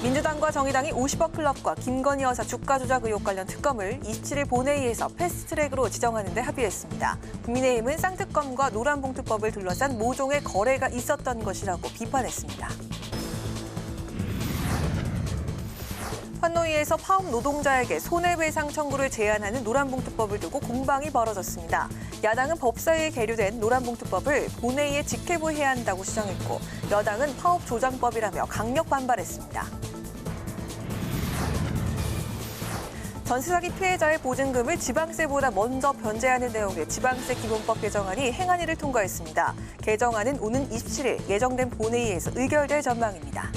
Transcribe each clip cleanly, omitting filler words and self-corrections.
민주당과 정의당이 50억 클럽과 김건희 여사 주가 조작 의혹 관련 특검을 27일 본회의에서 패스트트랙으로 지정하는 데 합의했습니다. 국민의힘은 쌍특검과 노란봉투법을 둘러싼 모종의 거래가 있었던 것이라고 비판했습니다. 환노위에서 파업 노동자에게 손해배상 청구를 제한하는 노란봉투법을 두고 공방이 벌어졌습니다. 야당은 법사위에 계류된 노란봉투법을 본회의에 직회부해야 한다고 주장했고, 여당은 파업 조장법이라며 강력 반발했습니다. 전세 사기 피해자의 보증금을 지방세보다 먼저 변제하는 내용의 지방세 기본법 개정안이 행안위를 통과했습니다. 개정안은 오는 27일 예정된 본회의에서 의결될 전망입니다.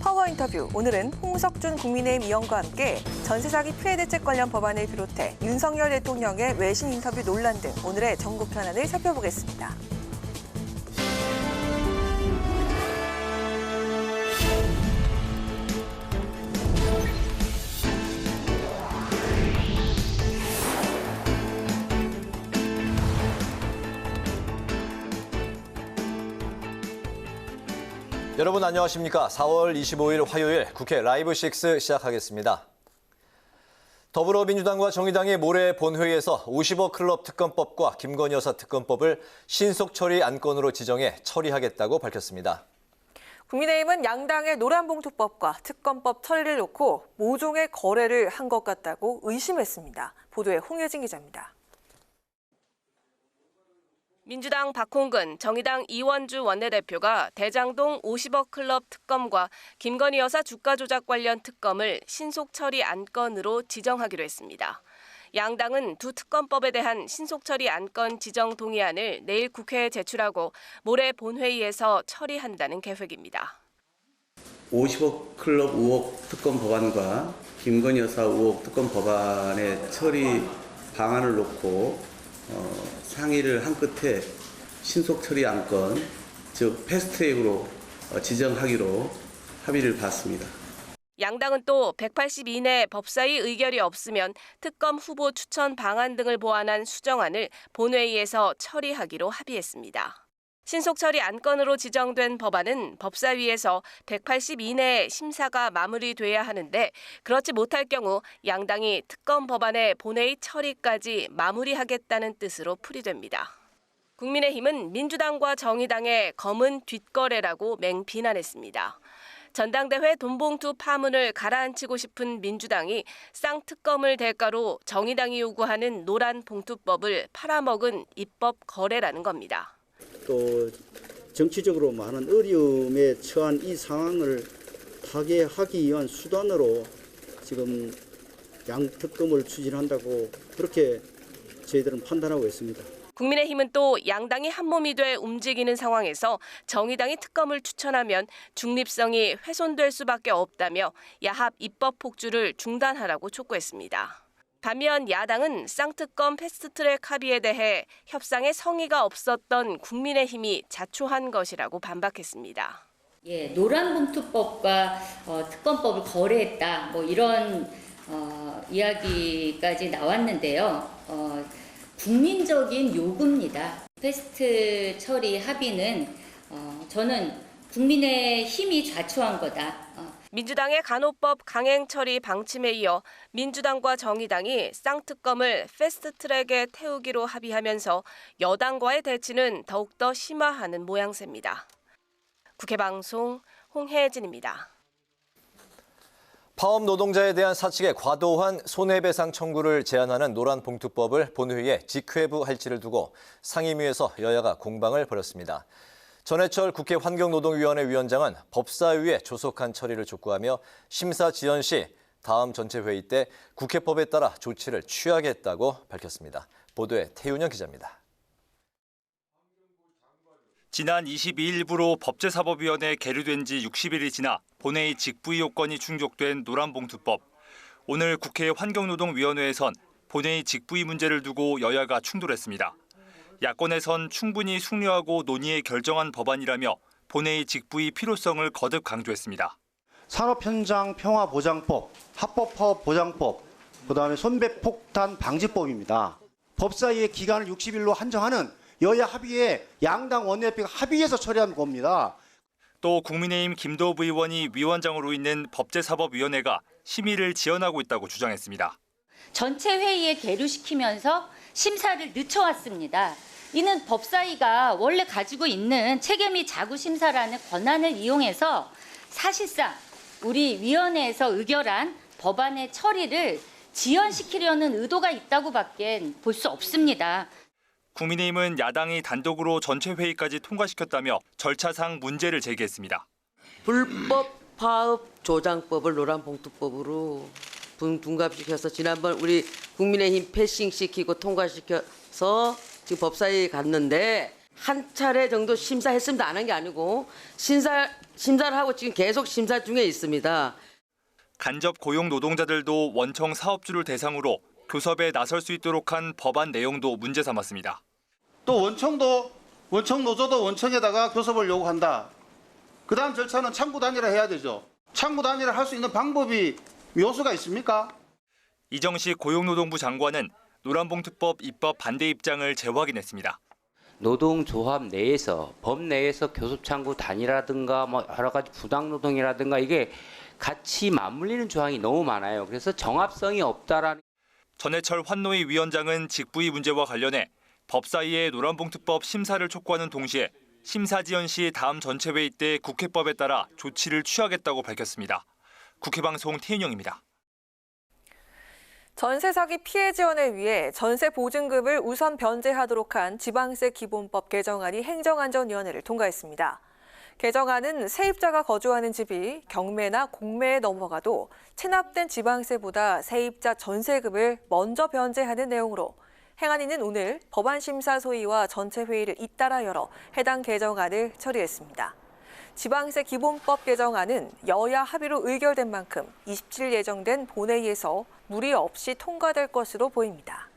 파워 인터뷰, 오늘은 홍석준 국민의힘 의원과 함께 전세 사기 피해 대책 관련 법안을 비롯해 윤석열 대통령의 외신 인터뷰 논란 등 오늘의 전국 현안을 살펴보겠습니다. 여러분 안녕하십니까? 4월 25일 화요일 국회 라이브 6 시작하겠습니다. 더불어민주당과 정의당이 모레 본회의에서 50억 클럽 특검법과 김건희 여사 특검법을 신속 처리 안건으로 지정해 처리하겠다고 밝혔습니다. 국민의힘은 양당의 노란봉투법과 특검법 처리를 놓고 모종의 거래를 한 것 같다고 의심했습니다. 보도에 홍혜진 기자입니다. 민주당 박홍근, 정의당 이원주 원내대표가 대장동 50억 클럽 특검과 김건희 여사 주가 조작 관련 특검을 신속 처리 안건으로 지정하기로 했습니다. 양당은 두 특검법에 대한 신속 처리 안건 지정 동의안을 내일 국회에 제출하고 모레 본회의에서 처리한다는 계획입니다. 50억 클럽 의혹 특검 법안과 김건희 여사 의혹 특검 법안의 처리 방안을 놓고 상의를 한 끝에 신속 처리 안건, 즉 패스트트랙으로 지정하기로 합의를 봤습니다. 양당은 또 180 이내 법사위 의결이 없으면 특검 후보 추천 방안 등을 보완한 수정안을 본회의에서 처리하기로 합의했습니다. 신속 처리 안건으로 지정된 법안은 법사위에서 180 이내에 심사가 마무리돼야 하는데, 그렇지 못할 경우 양당이 특검 법안의 본회의 처리까지 마무리하겠다는 뜻으로 풀이됩니다. 국민의힘은 민주당과 정의당의 검은 뒷거래라고 맹비난했습니다. 전당대회 돈봉투 파문을 가라앉히고 싶은 민주당이 쌍특검을 대가로 정의당이 요구하는 노란봉투법을 팔아먹은 입법 거래라는 겁니다. 또 정치적으로 많은 어려움에 처한 이 상황을 타개하기 위한 수단으로 지금 양특검을 추진한다고 그렇게 저희들은 판단하고 있습니다. 국민의힘은 또 양당이 한몸이 돼 움직이는 상황에서 정의당이 특검을 추천하면 중립성이 훼손될 수밖에 없다며 야합 입법 폭주를 중단하라고 촉구했습니다. 반면 야당은 쌍특검 패스트트랙 합의에 대해 협상에 성의가 없었던 국민의힘이 자초한 것이라고 반박했습니다. 노란봉투법과 특검법을 거래했다, 이런 이야기까지 나왔는데요. 국민적인 요구입니다. 패스트 처리 합의는 저는 국민의 힘이 자초한 거다. 민주당의 간호법 강행 처리 방침에 이어 민주당과 정의당이 쌍특검을 패스트트랙에 태우기로 합의하면서 여당과의 대치는 더욱더 심화하는 모양새입니다. 국회방송 홍혜진입니다. 파업 노동자에 대한 사측의 과도한 손해배상 청구를 제한하는 노란봉투법을 본회의에 직회부할지를 두고 상임위에서 여야가 공방을 벌였습니다. 전해철 국회 환경노동위원회 위원장은 법사위에 조속한 처리를 촉구하며 심사 지연 시 다음 전체 회의 때 국회법에 따라 조치를 취하겠다고 밝혔습니다. 보도에 태윤영 기자입니다. 지난 22일부로 법제사법위원회에 계류된 지 60일이 지나 본회의 직부의 요건이 충족된 노란봉투법. 오늘 국회 환경노동위원회에선 본회의 직부의 문제를 두고 여야가 충돌했습니다. 야권에선 충분히 숙려하고 논의에 결정한 법안이라며 본회의 직부의 필요성을 거듭 강조했습니다. 산업현장 평화보장법, 합법파업보장법, 그다음에 손배폭탄 방지법입니다. 법사위의 기간을 60일로 한정하는 여야 합의에 양당 원내대표가 합의해서 처리한 겁니다. 또 국민의힘 김도읍 의원이 위원장으로 있는 법제사법위원회가 심의를 지연하고 있다고 주장했습니다. 전체 회의에 계류시키면서 심사를 늦춰왔습니다. 이는 법사위가 원래 가지고 있는 체계 및 자구 심사라는 권한을 이용해서 사실상 우리 위원회에서 의결한 법안의 처리를 지연시키려는 의도가 있다고밖에 볼 수 없습니다. 국민의힘은 야당이 단독으로 전체 회의까지 통과시켰다며 절차상 문제를 제기했습니다. 불법 파업 조장법을 노란봉투법으로 둔갑시켜서 지난번 우리 국민의힘 패싱시키고 통과시켜서 지금 법사위에 갔는데 한 차례 정도 심사했습니다. 안 한 게 아니고 심사를 하고 지금 계속 심사 중에 있습니다. 간접 고용 노동자들도 원청 사업주를 대상으로 교섭에 나설 수 있도록 한 법안 내용도 문제 삼았습니다. 또 원청 노조도 원청에다가 교섭을 요구한다. 그 다음 절차는 창구 단일화 해야 되죠. 창구 단일화 할 수 있는 방법이 묘수가 있습니까? 이정식 고용노동부 장관은 노란봉투법 입법 반대 입장을 재확인했습니다. 노동조합 내에서 법 내에서 교섭창구 단위라든가 뭐 여러 가지 부당노동이라든가 이게 같이 맞물리는 조항이 너무 많아요. 그래서 정합성이 없다라는. 전해철 환노위 위원장은 직부위 문제와 관련해 법사위의 노란봉투법 심사를 촉구하는 동시에 심사 지연 시 다음 전체회의 때 국회법에 따라 조치를 취하겠다고 밝혔습니다. 국회방송 태인영입니다. 전세 사기 피해 지원을 위해 전세 보증금을 우선 변제하도록 한 지방세 기본법 개정안이 행정안전위원회를 통과했습니다. 개정안은 세입자가 거주하는 집이 경매나 공매에 넘어가도 체납된 지방세보다 세입자 전세금을 먼저 변제하는 내용으로 행안위는 오늘 법안 심사 소위와 전체 회의를 잇따라 열어 해당 개정안을 처리했습니다. 지방세 기본법 개정안은 여야 합의로 의결된 만큼 27일 예정된 본회의에서 무리 없이 통과될 것으로 보입니다.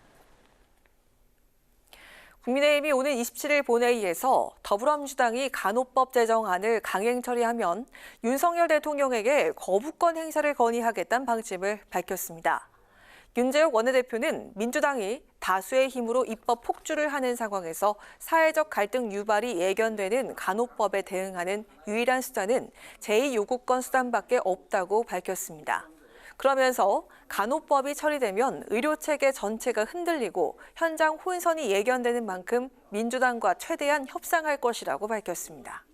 국민의힘이 오는 27일 본회의에서 더불어민주당이 간호법 제정안을 강행 처리하면 윤석열 대통령에게 거부권 행사를 건의하겠다는 방침을 밝혔습니다. 윤재욱 원내대표는 민주당이 다수의 힘으로 입법 폭주를 하는 상황에서 사회적 갈등 유발이 예견되는 간호법에 대응하는 유일한 수단은 제2요구권 수단밖에 없다고 밝혔습니다. 그러면서 간호법이 처리되면 의료체계 전체가 흔들리고 현장 혼선이 예견되는 만큼 민주당과 최대한 협상할 것이라고 밝혔습니다.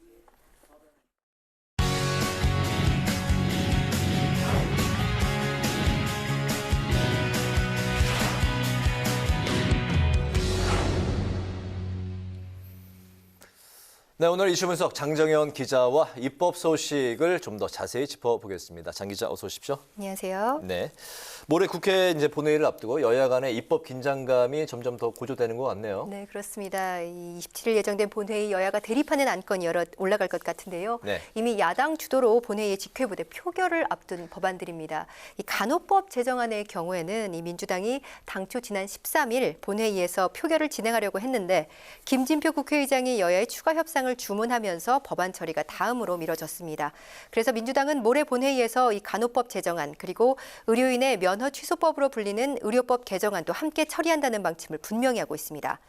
네, 오늘 이슈 분석 장정현 기자와 입법 소식을 좀 더 자세히 짚어보겠습니다. 장 기자 어서 오십시오. 안녕하세요. 네, 모레 국회 이제 본회의를 앞두고 여야 간의 입법 긴장감이 점점 더 고조되는 것 같네요. 네, 그렇습니다. 27일 예정된 본회의 여야가 대립하는 안건이 올라갈 것 같은데요. 네. 이미 야당 주도로 본회의의 직회부대 표결을 앞둔 법안들입니다. 이 간호법 제정안의 경우에는 이 민주당이 당초 지난 13일 본회의에서 표결을 진행하려고 했는데 김진표 국회의장이 여야의 추가 협상을 주문하면서 법안 처리가 다음으로 미뤄졌습니다. 그래서 민주당은 모레 본회의에서 이 간호법 제정안 그리고 의료인의 면허 취소법으로 불리는 의료법 개정안도 함께 처리한다는 방침을 분명히 하고 있습니다.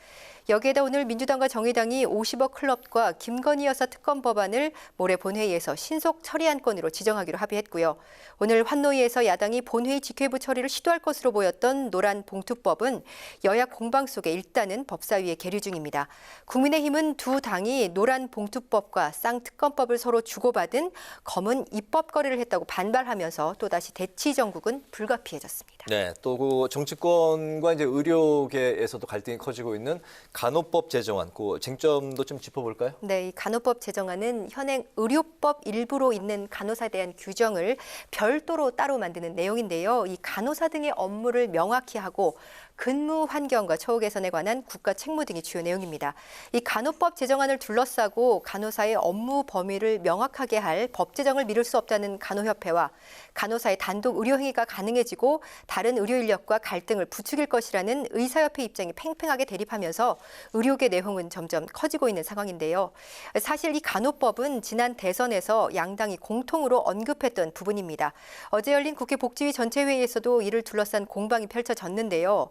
여기에다 오늘 민주당과 정의당이 50억 클럽과 김건희 여사 특검 법안을 모레 본회의에서 신속 처리 안건으로 지정하기로 합의했고요. 오늘 환노위에서 야당이 본회의 직회부 처리를 시도할 것으로 보였던 노란 봉투법은 여야 공방 속에 일단은 법사위에 계류 중입니다. 국민의힘은 두 당이 노란 봉투법과 쌍특검법을 서로 주고받은 검은 입법 거래를 했다고 반발하면서 또다시 대치 정국은 불가피해졌습니다. 네, 또 그 정치권과 이제 의료계에서도 갈등이 커지고 있는 간호법 제정안, 그 쟁점도 좀 짚어볼까요? 네, 이 간호법 제정안은 현행 의료법 일부로 있는 간호사에 대한 규정을 별도로 따로 만드는 내용인데요. 이 간호사 등의 업무를 명확히 하고 근무 환경과 처우 개선에 관한 국가 책무 등이 주요 내용입니다. 이 간호법 제정안을 둘러싸고 간호사의 업무 범위를 명확하게 할 법 제정을 미룰 수 없다는 간호협회와 간호사의 단독 의료 행위가 가능해지고 다른 의료 인력과 갈등을 부추길 것이라는 의사협회 입장이 팽팽하게 대립하면서 의료계 내홍은 점점 커지고 있는 상황인데요. 사실 이 간호법은 지난 대선에서 양당이 공통으로 언급했던 부분입니다. 어제 열린 국회 복지위 전체회의에서도 이를 둘러싼 공방이 펼쳐졌는데요.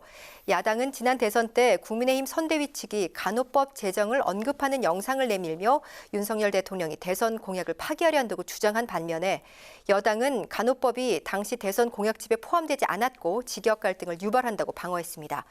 야당은 지난 대선 때 국민의힘 선대위 측이 간호법 제정을 언급하는 영상을 내밀며 윤석열 대통령이 대선 공약을 파기하려 한다고 주장한 반면에 여당은 간호법이 당시 대선 공약집에 포함되지 않았고 직역 갈등을 유발한다고 방어했습니다.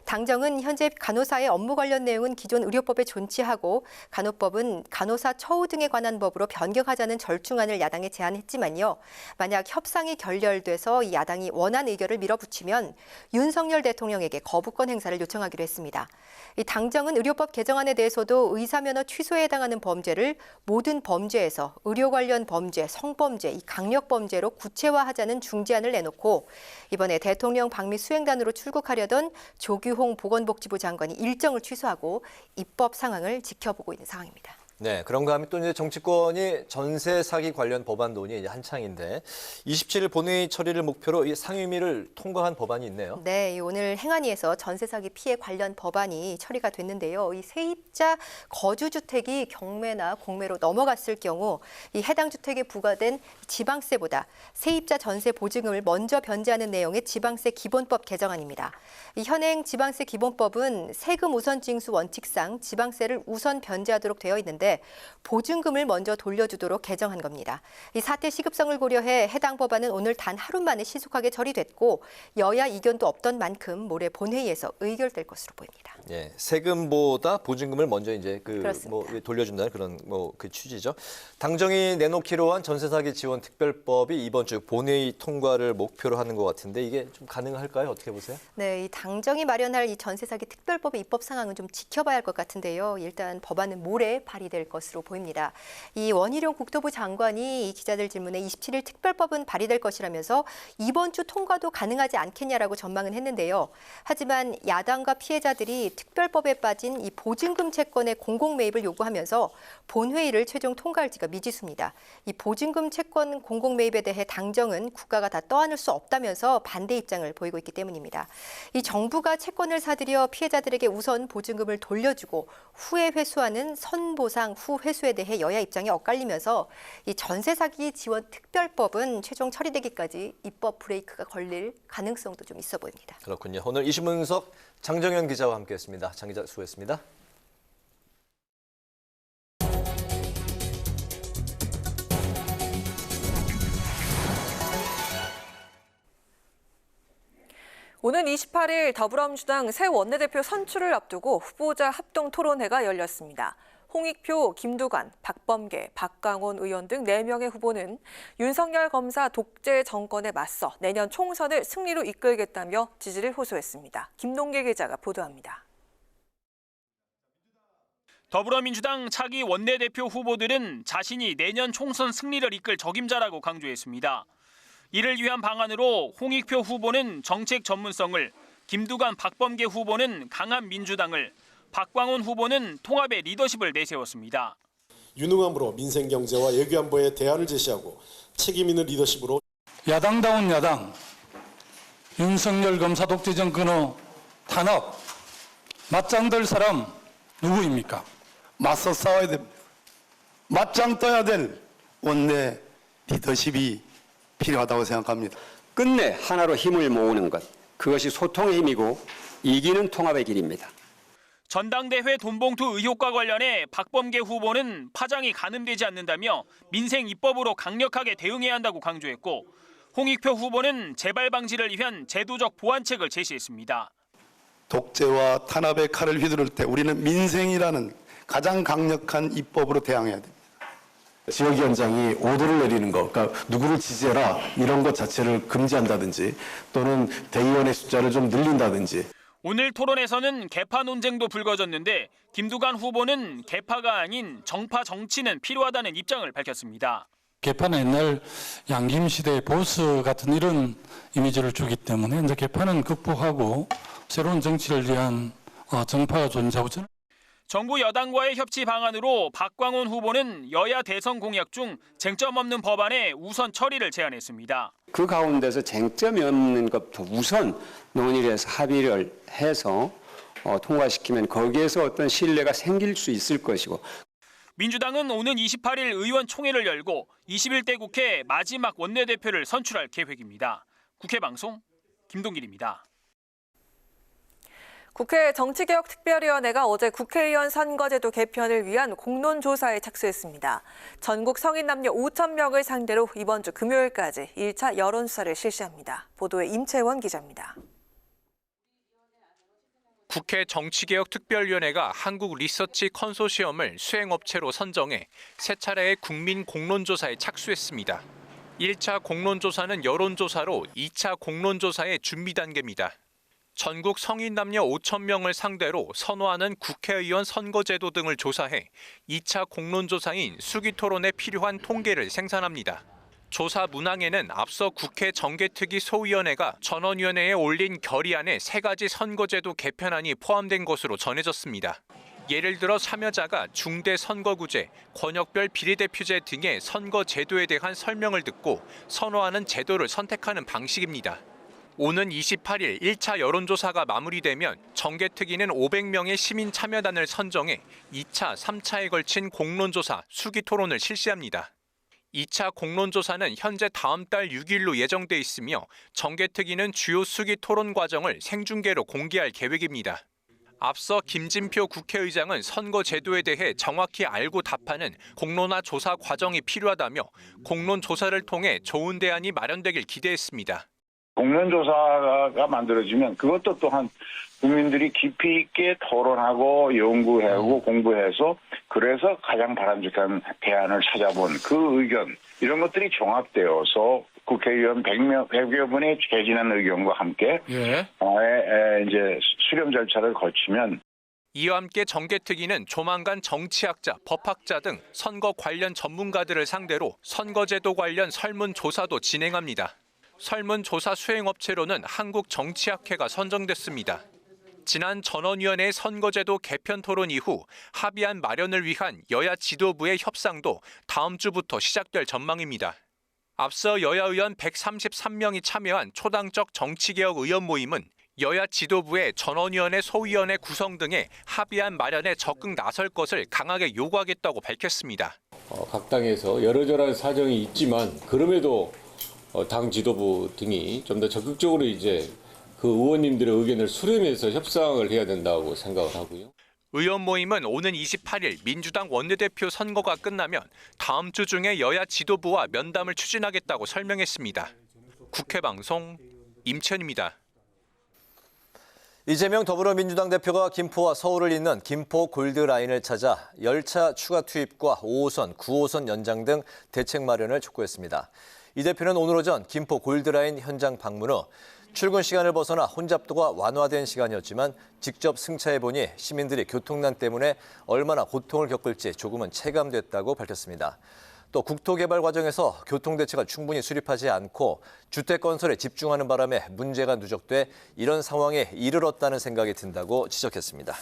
당정은 현재 간호사의 업무 관련 내용은 기존 의료법에 존치하고 간호법은 간호사 처우 등에 관한 법으로 변경하자는 절충안을 야당에 제안했지만요. 만약 협상이 결렬돼서 이 야당이 원안 의결을 밀어붙이면 윤석열 대통령에게 거부권 행사를 요청하기로 했습니다. 이 당정은 의료법 개정안에 대해서도 의사면허 취소에 해당하는 범죄를 모든 범죄에서 의료 관련 범죄, 성범죄, 이 강력범죄로 구체화하자는 중재안을 내놓고 이번에 대통령 방미 수행단으로 출국하려던 조규홍 보건복지부 장관이 일정을 취소하고 입법 상황을 지켜보고 있는 상황입니다. 네, 그런가 하면 또 이제 정치권이 전세 사기 관련 법안 논의 이제 한창인데 27일 본회의 처리를 목표로 이 상임위를 통과한 법안이 있네요. 네, 오늘 행안위에서 전세 사기 피해 관련 법안이 처리가 됐는데요. 이 세입자 거주주택이 경매나 공매로 넘어갔을 경우 이 해당 주택에 부과된 지방세보다 세입자 전세 보증금을 먼저 변제하는 내용의 지방세 기본법 개정안입니다. 이 현행 지방세 기본법은 세금 우선 징수 원칙상 지방세를 우선 변제하도록 되어 있는데 보증금을 먼저 돌려주도록 개정한 겁니다. 이 사태 시급성을 고려해 해당 법안은 오늘 단 하루 만에 신속하게 처리됐고 여야 이견도 없던 만큼 모레 본회의에서 의결될 것으로 보입니다. 예, 세금보다 보증금을 먼저 이제 돌려준다는 그런 그 취지죠. 당정이 내놓기로 한 전세 사기 지원 특별법이 이번 주 본회의 통과를 목표로 하는 것 같은데 이게 좀 가능할까요? 어떻게 보세요? 네, 이 당정이 마련할 이 전세 사기 특별법의 입법 상황은 좀 지켜봐야 할 것 같은데요. 일단 법안은 모레 발의될 것으로 보입니다. 이 원희룡 국토부 장관이 이 기자들 질문에 27일 특별법은 발의될 것이라면서 이번 주 통과도 가능하지 않겠냐라고 전망은 했는데요. 하지만 야당과 피해자들이 특별법에 빠진 이 보증금 채권의 공공 매입을 요구하면서 본회의를 최종 통과할지가 미지수입니다. 이 보증금 채권 공공 매입에 대해 당정은 국가가 다 떠안을 수 없다면서 반대 입장을 보이고 있기 때문입니다. 이 정부가 채권을 사들여 피해자들에게 우선 보증금을 돌려주고 후에 회수하는 선보상 후 회수에 대해 여야 입장이 엇갈리면서 이 전세 사기 지원 특별법은 최종 처리되기까지 입법 브레이크가 걸릴 가능성도 좀 있어 보입니다. 그렇군요. 오늘 이슈 분석 장정현 기자와 함께했습니다. 장 기자 수고했습니다. 오는 28일 더불어민주당 새 원내대표 선출을 앞두고 후보자 합동 토론회가 열렸습니다. 홍익표, 김두관, 박범계, 박광온 의원 등 4명의 후보는 윤석열 검사 독재 정권에 맞서 내년 총선을 승리로 이끌겠다며 지지를 호소했습니다. 김동길 기자가 보도합니다. 더불어민주당 차기 원내대표 후보들은 자신이 내년 총선 승리를 이끌 적임자라고 강조했습니다. 이를 위한 방안으로 홍익표 후보는 정책 전문성을, 김두관, 박범계 후보는 강한 민주당을, 박광온 후보는 통합의 리더십을 내세웠습니다. 유능함으로 민생 경제와 외교 안보에 대안을 제시하고 책임 있는 리더십으로 야당다운 야당, 윤석열 검사 독재 정권의 탄압, 맞짱 들 사람 누구입니까? 맞서 싸워야 됩니다. 맞짱 떠야 될 원내 리더십이 필요하다고 생각합니다. 끝내 하나로 힘을 모으는 것, 그것이 소통의 힘이고 이기는 통합의 길입니다. 전당대회 돈봉투 의혹과 관련해 박범계 후보는 파장이 가늠되지 않는다며 민생 입법으로 강력하게 대응해야 한다고 강조했고, 홍익표 후보는 재발 방지를 위한 제도적 보완책을 제시했습니다. 독재와 탄압의 칼을 휘두를 때 우리는 민생이라는 가장 강력한 입법으로 대항해야 됩니다. 지역위원장이 오더를 내리는 것, 그러니까 누구를 지지해라 이런 것 자체를 금지한다든지 또는 대의원의 숫자를 좀 늘린다든지. 오늘 토론에서는 개파 논쟁도 불거졌는데 김두관 후보는 개파가 아닌 정파 정치는 필요하다는 입장을 밝혔습니다. 개파는 옛날 양김시대 보스 같은 이런 이미지를 주기 때문에 이제 개파는 극복하고 새로운 정치를 위한 정파가 존재하고 저는 정부 여당과의 협치 방안으로 박광온 후보는 여야 대선 공약 중 쟁점 없는 법안의 우선 처리를 제안했습니다. 그 가운데서 쟁점이 없는 것부터 우선 논의를 해서 합의를 해서 통과시키면 거기에서 어떤 신뢰가 생길 수 있을 것이고. 민주당은 오는 28일 의원총회를 열고 21대 국회 마지막 원내대표를 선출할 계획입니다. 국회 방송 김동길입니다. 국회 정치개혁특별위원회가 어제 국회의원 선거제도 개편을 위한 공론조사에 착수했습니다. 전국 성인 남녀 5,000명을 상대로 이번 주 금요일까지 1차 여론수사를 실시합니다. 보도에 임채원 기자입니다. 국회 정치개혁특별위원회가 한국리서치 컨소시엄을 수행업체로 선정해 세 차례의 국민 공론조사에 착수했습니다. 1차 공론조사는 여론조사로 2차 공론조사의 준비 단계입니다. 전국 성인 남녀 5,000명을 상대로 선호하는 국회의원 선거제도 등을 조사해 2차 공론조사인 수기토론에 필요한 통계를 생산합니다. 조사 문항에는 앞서 국회 정개특위 소위원회가 전원위원회에 올린 결의안에 3가지 선거제도 개편안이 포함된 것으로 전해졌습니다. 예를 들어 참여자가 중대 선거구제, 권역별 비례대표제 등의 선거제도에 대한 설명을 듣고 선호하는 제도를 선택하는 방식입니다. 오는 28일 1차 여론조사가 마무리되면 정개특위는 500명의 시민 참여단을 선정해 2차, 3차에 걸친 공론조사, 수기토론을 실시합니다. 2차 공론조사는 현재 다음 달 6일로 예정돼 있으며 정개특위는 주요 수기토론 과정을 생중계로 공개할 계획입니다. 앞서 김진표 국회의장은 선거제도에 대해 정확히 알고 답하는 공론화 조사 과정이 필요하다며 공론조사를 통해 좋은 대안이 마련되길 기대했습니다. 공론조사가 만들어지면 그것도 또한 국민들이 깊이 있게 토론하고 연구하고 공부해서 그래서 가장 바람직한 대안을 찾아본 그 의견 이런 것들이 종합되어서 국회의원 100여 분의 개진한 의견과 함께 이제 수렴 절차를 거치면 이와 함께 정개특위는 조만간 정치학자, 법학자 등 선거 관련 전문가들을 상대로 선거제도 관련 설문조사도 진행합니다. 설문조사 수행업체로는 한국정치학회가 선정됐습니다. 지난 전원위원회 선거제도 개편 토론 이후 합의안 마련을 위한 여야 지도부의 협상도 다음 주부터 시작될 전망입니다. 앞서 여야 의원 133명이 참여한 초당적 정치개혁 의원 모임은 여야 지도부의 전원위원회 소위원회 구성 등의 합의안 마련에 적극 나설 것을 강하게 요구하겠다고 밝혔습니다. 각 당에서 여러저러한 사정이 있지만 그럼에도 당 지도부 등이 좀 더 적극적으로 이제 그 의원님들의 의견을 수렴해서 협상을 해야 된다고 생각을 하고요. 의원 모임은 오는 28일 민주당 원내대표 선거가 끝나면 다음 주 중에 여야 지도부와 면담을 추진하겠다고 설명했습니다. 국회방송 임채원입니다. 이재명 더불어민주당 대표가 김포와 서울을 잇는 김포 골드라인을 찾아 열차 추가 투입과 5호선, 9호선 연장 등 대책 마련을 촉구했습니다. 이 대표는 오늘 오전 김포 골드라인 현장 방문 후 출근 시간을 벗어나 혼잡도가 완화된 시간이었지만 직접 승차해보니 시민들이 교통난 때문에 얼마나 고통을 겪을지 조금은 체감됐다고 밝혔습니다. 또 국토개발 과정에서 교통대책을 충분히 수립하지 않고 주택 건설에 집중하는 바람에 문제가 누적돼 이런 상황에 이르렀다는 생각이 든다고 지적했습니다.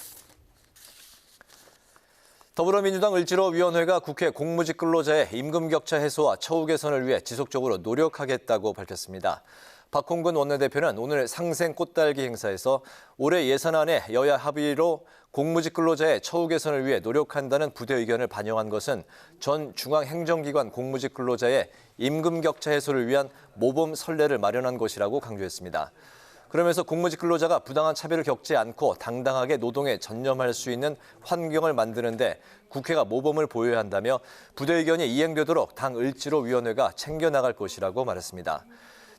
더불어민주당 을지로위원회가 국회 공무직 근로자의 임금 격차 해소와 처우 개선을 위해 지속적으로 노력하겠다고 밝혔습니다. 박홍근 원내대표는 오늘 상생 꽃달기 행사에서 올해 예산안에 여야 합의로 공무직 근로자의 처우 개선을 위해 노력한다는 부대 의견을 반영한 것은 전 중앙행정기관 공무직 근로자의 임금 격차 해소를 위한 모범 선례를 마련한 것이라고 강조했습니다. 그러면서 공무직 근로자가 부당한 차별을 겪지 않고 당당하게 노동에 전념할 수 있는 환경을 만드는 데 국회가 모범을 보여야 한다며 부대 의견이 이행되도록 당 을지로위원회가 챙겨나갈 것이라고 말했습니다.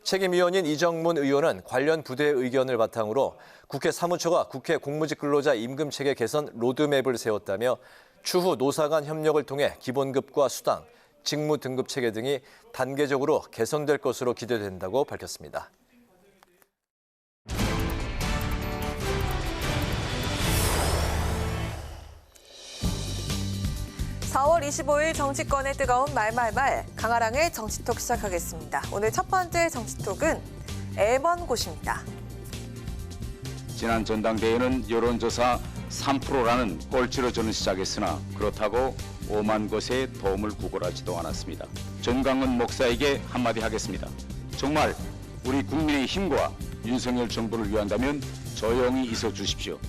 책임위원인 이정문 의원은 관련 부대의 의견을 바탕으로 국회 사무처가 국회 공무직 근로자 임금체계 개선 로드맵을 세웠다며 추후 노사 간 협력을 통해 기본급과 수당, 직무 등급 체계 등이 단계적으로 개선될 것으로 기대된다고 밝혔습니다. 4월 25일 정치권의 뜨거운 말말말 강아랑의 정치톡 시작하겠습니다. 오늘 첫 번째 정치톡은 먼 곳입니다. 지난 전당대회는 여론조사 3%라는 꼴찌로전을 시작했으나 그렇다고 5만 곳에 도움을 구걸하지도 않았습니다. 전광훈 목사에게 한마디 하겠습니다. 정말 우리 국민의 힘과 윤석열 정부를 위한다면 조용히 있어 주십시오.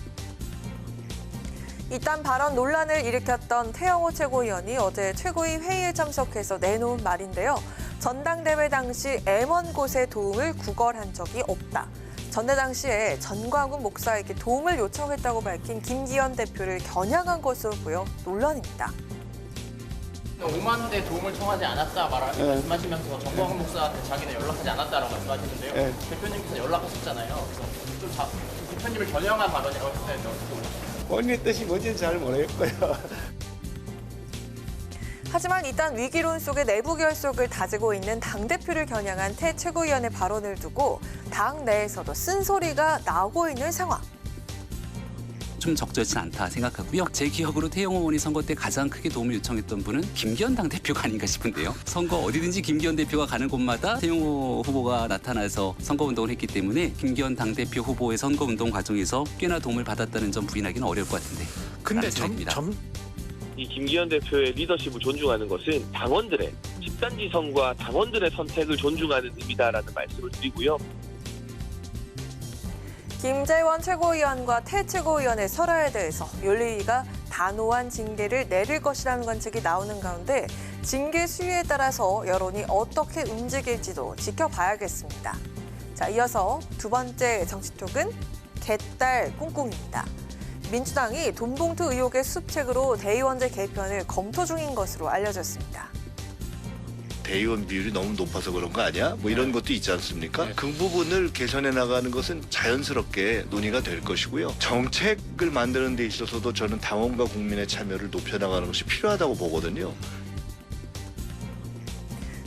이딴 발언 논란을 일으켰던 태영호 최고위원이 어제 최고위 회의에 참석해서 내놓은 말인데요. 전당대회 당시 먼 곳에 도움을 구걸한 적이 없다. 전대 당시에 전광훈 목사에게 도움을 요청했다고 밝힌 김기현 대표를 겨냥한 것으로 보여 논란입니다. 5만 대 도움을 청하지 않았다 말씀하시면서 전광훈 목사한테 자기는 연락하지 않았다라고 말씀하시는데요. 대표님께서 연락하셨잖아요. 그래서 좀 대표님을 겨냥한 발언이라고 했는데 어떻게 보세요? 본인의 뜻이 뭔지는 잘 모르겠고요. 하지만 일단 위기론 속에 내부 결속을 다지고 있는 당대표를 겨냥한 태 최고위원의 발언을 두고 당 내에서도 쓴소리가 나오고 있는 상황. 좀 적절치 않다 생각하고요. 제 기억으로 태영호 의원이 선거 때 가장 크게 도움을 요청했던 분은 김기현 당대표가 아닌가 싶은데요. 선거 어디든지 김기현 대표가 가는 곳마다 태영호 후보가 나타나서 선거운동을 했기 때문에 김기현 당대표 후보의 선거운동 과정에서 꽤나 도움을 받았다는 점 부인하기는 어려울 것 같은데. 근데 이 김기현 대표의 리더십을 존중하는 것은 당원들의 집단지성과 당원들의 선택을 존중하는 의미다라는 말씀을 드리고요. 김재원 최고위원과 태 최고위원의 설화에 대해서 윤리위가 단호한 징계를 내릴 것이라는 관측이 나오는 가운데 징계 수위에 따라서 여론이 어떻게 움직일지도 지켜봐야겠습니다. 자, 이어서 두 번째 정치톡은 개딸 꿍꿍입니다. 민주당이 돈봉투 의혹의 수습책으로 대의원제 개편을 검토 중인 것으로 알려졌습니다. 대의원 비율이 너무 높아서 그런 거 아니야? 뭐 이런 것도 있지 않습니까? 그 부분을 개선해 나가는 것은 자연스럽게 논의가 될 것이고요. 정책을 만드는 데 있어서도 저는 당원과 국민의 참여를 높여나가는 것이 필요하다고 보거든요.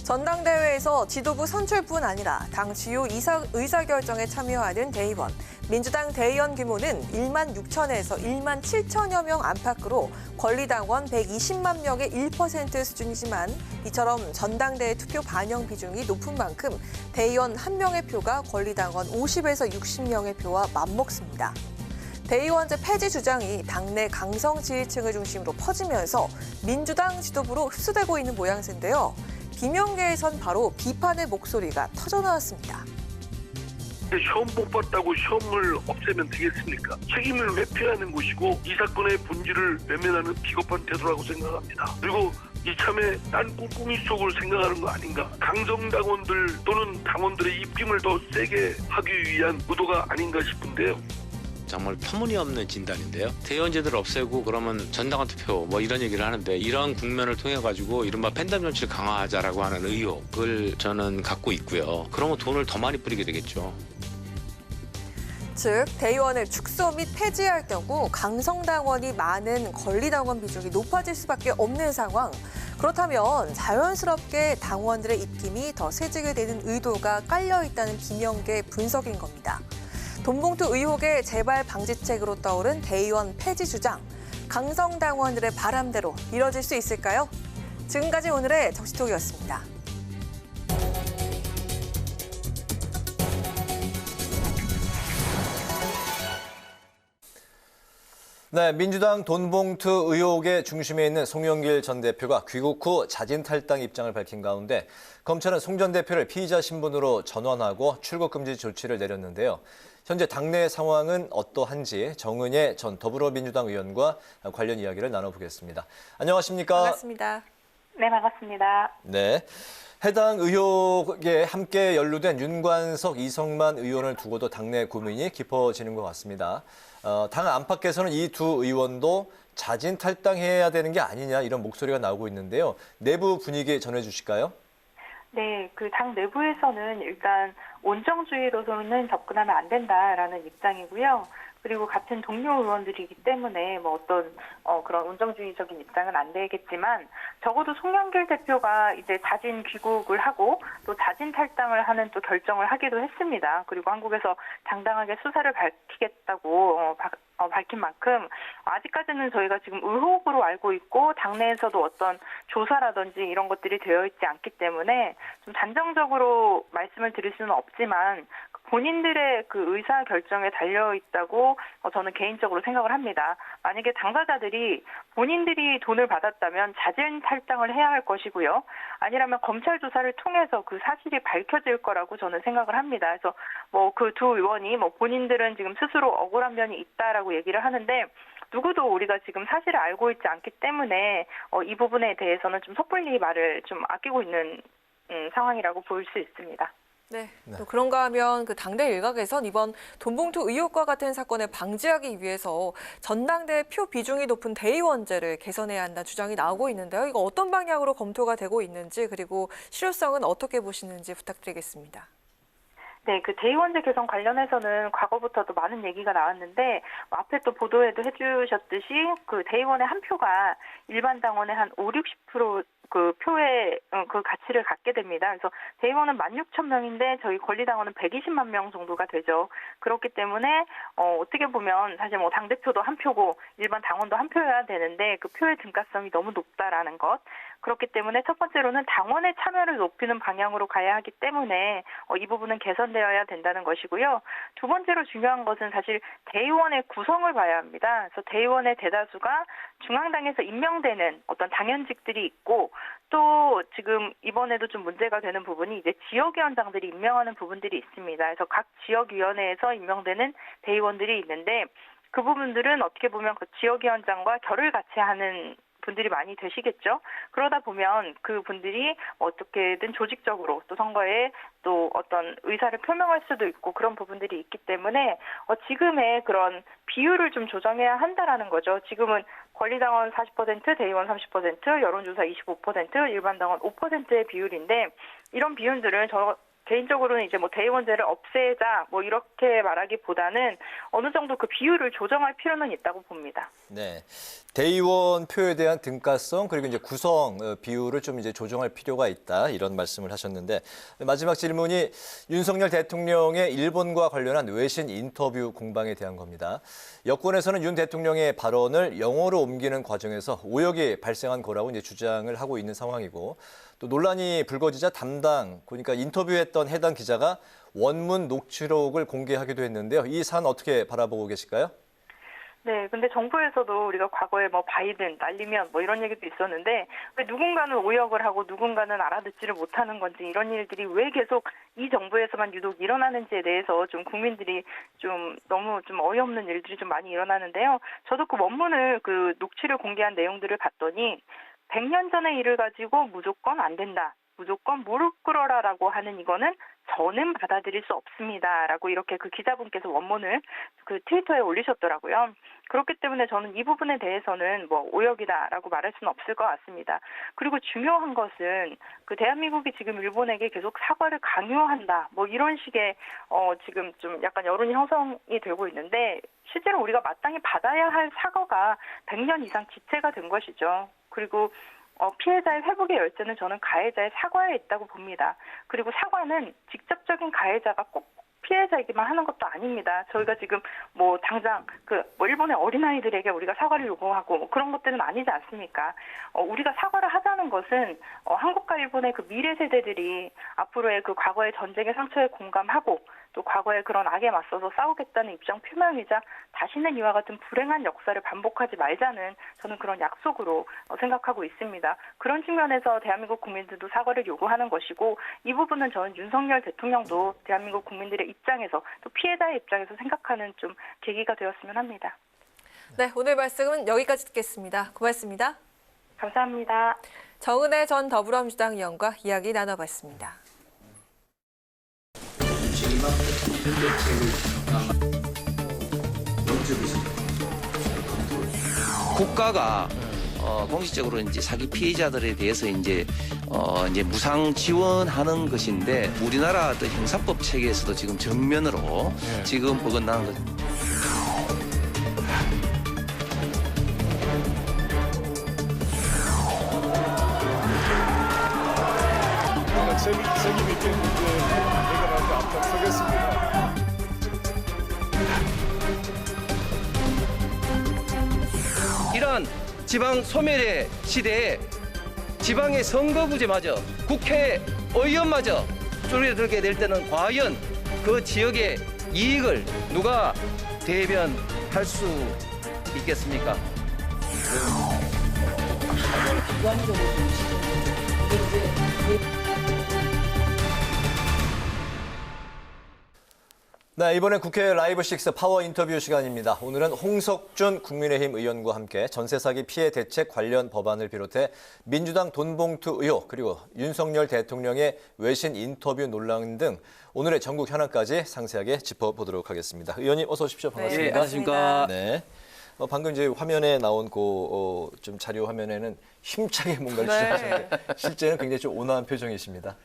전당대회에서 지도부 선출뿐 아니라 당 주요 의사결정에 참여하는 대의원. 민주당 대의원 규모는 1만 6천에서 1만 7천여 명 안팎으로 권리당원 120만 명의 1% 수준이지만 이처럼 전당대회 투표 반영 비중이 높은 만큼 대의원 1명의 표가 권리당원 50에서 60명의 표와 맞먹습니다. 대의원제 폐지 주장이 당내 강성 지지층을 중심으로 퍼지면서 민주당 지도부로 흡수되고 있는 모양새인데요. 비명계에선 바로 비판의 목소리가 터져나왔습니다. 시험 못 봤다고 시험을 없애면 되겠습니까? 책임을 회피하는 것이고 이 사건의 본질을 외면하는 비겁한 태도라고 생각합니다. 그리고 이참에 난 꿍꿍이 속을 생각하는 거 아닌가? 강성당원들 또는 당원들의 입김을 더 세게 하기 위한 의도가 아닌가 싶은데요. 정말 터무니없는 진단인데요. 대의원제도를 없애고 그러면 전당원 투표 뭐 이런 얘기를 하는데 이런 국면을 통해 가지고 이른바 팬덤 정치를 강화하자라고 하는 의혹을 저는 갖고 있고요. 그러면 돈을 더 많이 뿌리게 되겠죠. 즉 대의원을 축소 및 폐지할 경우 강성당원이 많은 권리당원 비중이 높아질 수밖에 없는 상황. 그렇다면 자연스럽게 당원들의 입김이 더 세지게 되는 의도가 깔려있다는 비명계 분석인 겁니다. 돈봉투 의혹의 재발 방지책으로 떠오른 대의원 폐지 주장. 강성당원들의 바람대로 이뤄질 수 있을까요? 지금까지 오늘의 정치톡이었습니다. 네, 민주당 돈봉투 의혹의 중심에 있는 송영길 전 대표가 귀국 후 자진 탈당 입장을 밝힌 가운데 검찰은 송 전 대표를 피의자 신분으로 전원하고 출국 금지 조치를 내렸는데요. 현재 당내 상황은 어떠한지 정은혜 전 더불어민주당 의원과 관련 이야기를 나눠보겠습니다. 안녕하십니까? 반갑습니다. 네, 반갑습니다. 네. 해당 의혹에 함께 연루된 윤관석, 이성만 의원을 두고도 당내 고민이 깊어지는 것 같습니다. 당 안팎에서는 이 두 의원도 자진 탈당해야 되는 게 아니냐 이런 목소리가 나오고 있는데요. 내부 분위기 전해주실까요? 네, 그 당 내부에서는 일단 온정주의로서는 접근하면 안 된다라는 입장이고요. 그리고 같은 동료 의원들이기 때문에 뭐 어떤 그런 온정주의적인 입장은 안 되겠지만 적어도 송영길 대표가 이제 자진 귀국을 하고 또 자진 탈당을 하는 또 결정을 하기도 했습니다. 그리고 한국에서 당당하게 수사를 밝히겠다고 밝힌 만큼 아직까지는 저희가 지금 의혹으로 알고 있고 당내에서도 어떤 조사라든지 이런 것들이 되어 있지 않기 때문에 좀 단정적으로 말씀을 드릴 수는 없지만 본인들의 그 의사 결정에 달려 있다고 저는 개인적으로 생각을 합니다. 만약에 당사자들이 본인들이 돈을 받았다면 자진 탈당을 해야 할 것이고요. 아니라면 검찰 조사를 통해서 그 사실이 밝혀질 거라고 저는 생각을 합니다. 그래서 뭐 그 두 의원이 뭐 본인들은 지금 스스로 억울한 면이 있다라고 얘기를 하는데 누구도 우리가 지금 사실을 알고 있지 않기 때문에 이 부분에 대해서는 좀 섣불리 말을 좀 아끼고 있는 상황이라고 볼 수 있습니다. 네. 또 그런가 하면 그 당대 일각에선 이번 돈봉투 의혹과 같은 사건을 방지하기 위해서 전당대 표 비중이 높은 대의원제를 개선해야 한다는 주장이 나오고 있는데요. 이거 어떤 방향으로 검토가 되고 있는지 그리고 실효성은 어떻게 보시는지 부탁드리겠습니다. 네, 그 대의원제 개선 관련해서는 과거부터도 많은 얘기가 나왔는데 앞에 또 보도에도 해주셨듯이 그 대의원의 한 표가 일반 당원의 한 50-60% 그 표의 그 가치를 갖게 됩니다. 그래서 대의원은 16,000명인데 저희 권리당원은 120만 명 정도가 되죠. 그렇기 때문에 어떻게 보면 사실 뭐 당대표도 한 표고 일반 당원도 한 표여야 되는데 그 표의 등가성이 너무 높다라는 것. 그렇기 때문에 첫 번째로는 당원의 참여를 높이는 방향으로 가야 하기 때문에 이 부분은 개선되어야 된다는 것이고요. 두 번째로 중요한 것은 사실 대의원의 구성을 봐야 합니다. 그래서 대의원의 대다수가 중앙당에서 임명되는 어떤 당연직들이 있고 또 지금 이번에도 좀 문제가 되는 부분이 이제 지역위원장들이 임명하는 부분들이 있습니다. 그래서 각 지역위원회에서 임명되는 대의원들이 있는데 그 부분들은 어떻게 보면 그 지역위원장과 결을 같이 하는 분들이 많이 되시겠죠. 그러다 보면 그 분들이 어떻게든 조직적으로 또 선거에 또 어떤 의사를 표명할 수도 있고 그런 부분들이 있기 때문에 지금의 그런 비율을 좀 조정해야 한다라는 거죠. 지금은 권리당원 40%, 대의원 30%, 여론조사 25%, 일반당원 5%의 비율인데 이런 비율들은 개인적으로는 이제 뭐 대의원제를 없애자 뭐 이렇게 말하기보다는 어느 정도 그 비율을 조정할 필요는 있다고 봅니다. 네, 대의원 표에 대한 등가성 그리고 이제 구성 비율을 좀 이제 조정할 필요가 있다 이런 말씀을 하셨는데 마지막 질문이 윤석열 대통령의 일본과 관련한 외신 인터뷰 공방에 대한 겁니다. 여권에서는 윤 대통령의 발언을 영어로 옮기는 과정에서 오역이 발생한 거라고 이제 주장을 하고 있는 상황이고. 또 논란이 불거지자 그러니까 인터뷰했던 해당 기자가 원문 녹취록을 공개하기도 했는데요. 이 사안 어떻게 바라보고 계실까요? 네, 근데 정부에서도 우리가 과거에 뭐 바이든 날리면 뭐 이런 얘기도 있었는데 왜 누군가는 오역을 하고 누군가는 알아듣지를 못하는 건지 이런 일들이 왜 계속 이 정부에서만 유독 일어나는지에 대해서 좀 국민들이 좀 너무 좀 어이없는 일들이 좀 많이 일어나는데요. 저도 그 원문을 그 녹취를 공개한 내용들을 봤더니 100년 전의 일을 가지고 무조건 안 된다. 무조건 무릎 꿇어라라고 하는 이거는 저는 받아들일 수 없습니다라고 이렇게 그 기자분께서 원문을 그 트위터에 올리셨더라고요. 그렇기 때문에 저는 이 부분에 대해서는 뭐 오역이다라고 말할 수는 없을 것 같습니다. 그리고 중요한 것은 그 대한민국이 지금 일본에게 계속 사과를 강요한다. 뭐 이런 식의 지금 좀 약간 여론이 형성이 되고 있는데 실제로 우리가 마땅히 받아야 할 사과가 100년 이상 지체가 된 것이죠. 그리고 피해자의 회복의 열쇠는 저는 가해자의 사과에 있다고 봅니다. 그리고 사과는 직접적인 가해자가 꼭 피해자에게만 하는 것도 아닙니다. 저희가 지금 뭐 당장 일본의 어린아이들에게 우리가 사과를 요구하고 그런 것들은 아니지 않습니까? 우리가 사과를 하자는 것은 한국과 일본의 그 미래 세대들이 앞으로의 그 과거의 전쟁의 상처에 공감하고 또 과거의 그런 악에 맞서서 싸우겠다는 입장 표명이자 다시는 이와 같은 불행한 역사를 반복하지 말자는 저는 그런 약속으로 생각하고 있습니다. 그런 측면에서 대한민국 국민들도 사과를 요구하는 것이고 이 부분은 저는 윤석열 대통령도 대한민국 국민들의 입장에서 또 피해자의 입장에서 생각하는 좀 계기가 되었으면 합니다. 네, 오늘 말씀은 여기까지 듣겠습니다. 고맙습니다. 감사합니다. 정은혜 전 더불어민주당 의원과 이야기 나눠봤습니다. 국가가 공식적으로 이제 사기 피해자들에 대해서 이제 무상 지원하는 것인데 우리나라 어떤 형사법 체계에서도 지금 정면으로 지금 어긋나는 것. 책임 있게 문제 해결하는데 앞장서겠습니다. 이러한 지방 소멸의 시대에 지방의 선거구제마저 국회의원마저 줄여들게 될 때는 과연 그 지역의 이익을 누가 대변할 수 있겠습니까? 네, 이번엔 국회 라이브6 파워 인터뷰 시간입니다. 오늘은 홍석준 국민의힘 의원과 함께 전세 사기 피해 대책 관련 법안을 비롯해 민주당 돈봉투 의혹 그리고 윤석열 대통령의 외신 인터뷰 논란 등 오늘의 전국 현안까지 상세하게 짚어보도록 하겠습니다. 의원님 어서 오십시오. 반갑습니다. 네, 안녕하십니까. 네. 방금 이제 화면에 나온 좀 자료 화면에는 힘차게 뭔가를 네. 주장하셨는데 실제는 굉장히 좀 온화한 표정이십니다.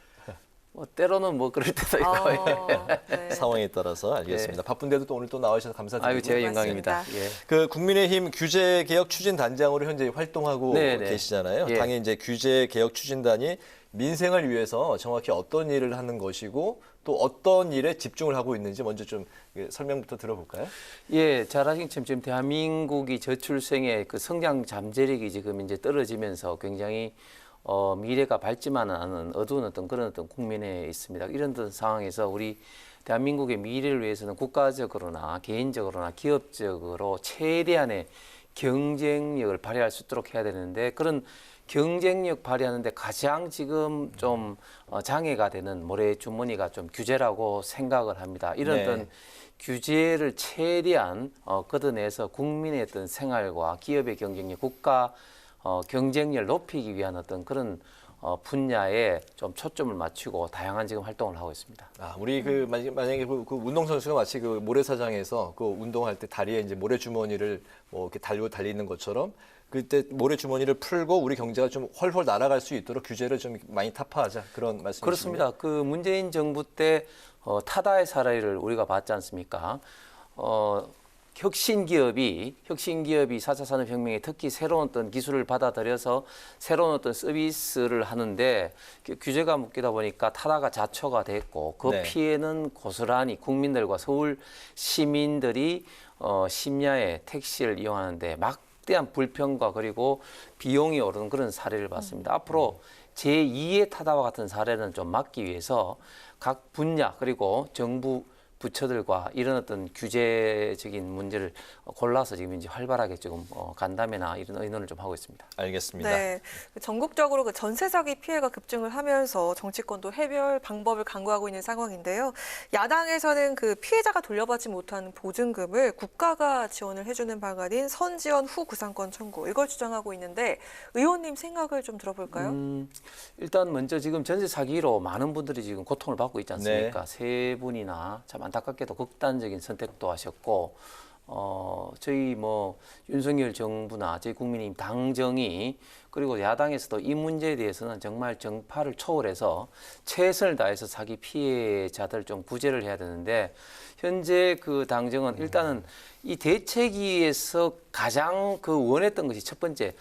때로는 뭐 그럴 때도 있고. 네. 상황에 따라서 알겠습니다. 네. 바쁜데도 또 오늘 또 나와주셔서 감사드리고. 아이고, 제가 영광입니다. 예. 그 국민의힘 규제개혁 추진단장으로 현재 활동하고 네네. 계시잖아요. 예. 당의 이제 규제개혁 추진단이 민생을 위해서 정확히 어떤 일을 하는 것이고 또 어떤 일에 집중을 하고 있는지 먼저 좀 설명부터 들어볼까요? 예, 잘 아시는 것처럼 지금 대한민국이 저출생의 그 성장 잠재력이 지금 이제 떨어지면서 굉장히 미래가 밝지만은 않은 어두운 그런 국면에 있습니다. 이런 상황에서 우리 대한민국의 미래를 위해서는 국가적으로나 개인적으로나 기업적으로 최대한의 경쟁력을 발휘할 수 있도록 해야 되는데 그런 경쟁력 발휘하는데 가장 지금 좀 장애가 되는 모래주머니가 좀 규제라고 생각을 합니다. 이런 네. 규제를 최대한 걷어내서 국민의 어떤 생활과 기업의 경쟁력, 국가 경쟁력을 높이기 위한 그런 분야에 좀 초점을 맞추고 다양한 지금 활동을 하고 있습니다. 우리 만약에 그 운동선수가 마치 그 모래사장에서 그 운동할 때 다리에 이제 모래주머니를 뭐 이렇게 달리는 것처럼 그때 모래주머니를 풀고 우리 경제가 좀 훨훨 날아갈 수 있도록 규제를 좀 많이 타파하자 그런 말씀이십니까? 그렇습니다. 그 문재인 정부 때 타다의 사례를 우리가 봤지 않습니까? 혁신기업이 4차 산업혁명에 특히 새로운 어떤 기술을 받아들여서 새로운 어떤 서비스를 하는데 규제가 묶이다 보니까 타다가 자초가 됐고 그 네. 피해는 고스란히 국민들과 서울 시민들이 심야에 택시를 이용하는데 막대한 불평과 그리고 비용이 오르는 그런 사례를 봤습니다. 앞으로 제2의 타다와 같은 사례는 좀 막기 위해서 각 분야 그리고 정부 부처들과 이런 어떤 규제적인 문제를 골라서 지금 이제 활발하게 지금 간담회나 이런 의논을 좀 하고 있습니다. 알겠습니다. 네, 전국적으로 그 전세 사기 피해가 급증을 하면서 정치권도 해결 방법을 강구하고 있는 상황인데요. 야당에서는 그 피해자가 돌려받지 못한 보증금을 국가가 지원을 해주는 방안인 선지원 후 구상권 청구 이걸 주장하고 있는데 의원님 생각을 좀 들어볼까요? 일단 먼저 지금 전세 사기로 많은 분들이 지금 고통을 받고 있지 않습니까? 네. 세 분이나 참 안타깝게도 극단적인 선택도 하셨고 저희 뭐 윤석열 정부나 저희 국민의힘 당정이 그리고 야당에서도 이 문제에 대해서는 정말 정파를 초월해서 최선을 다해서 사기 피해자들 좀 구제를 해야 되는데 현재 그 당정은 일단은 이 대책위에서 가장 그 원했던 것이 첫 번째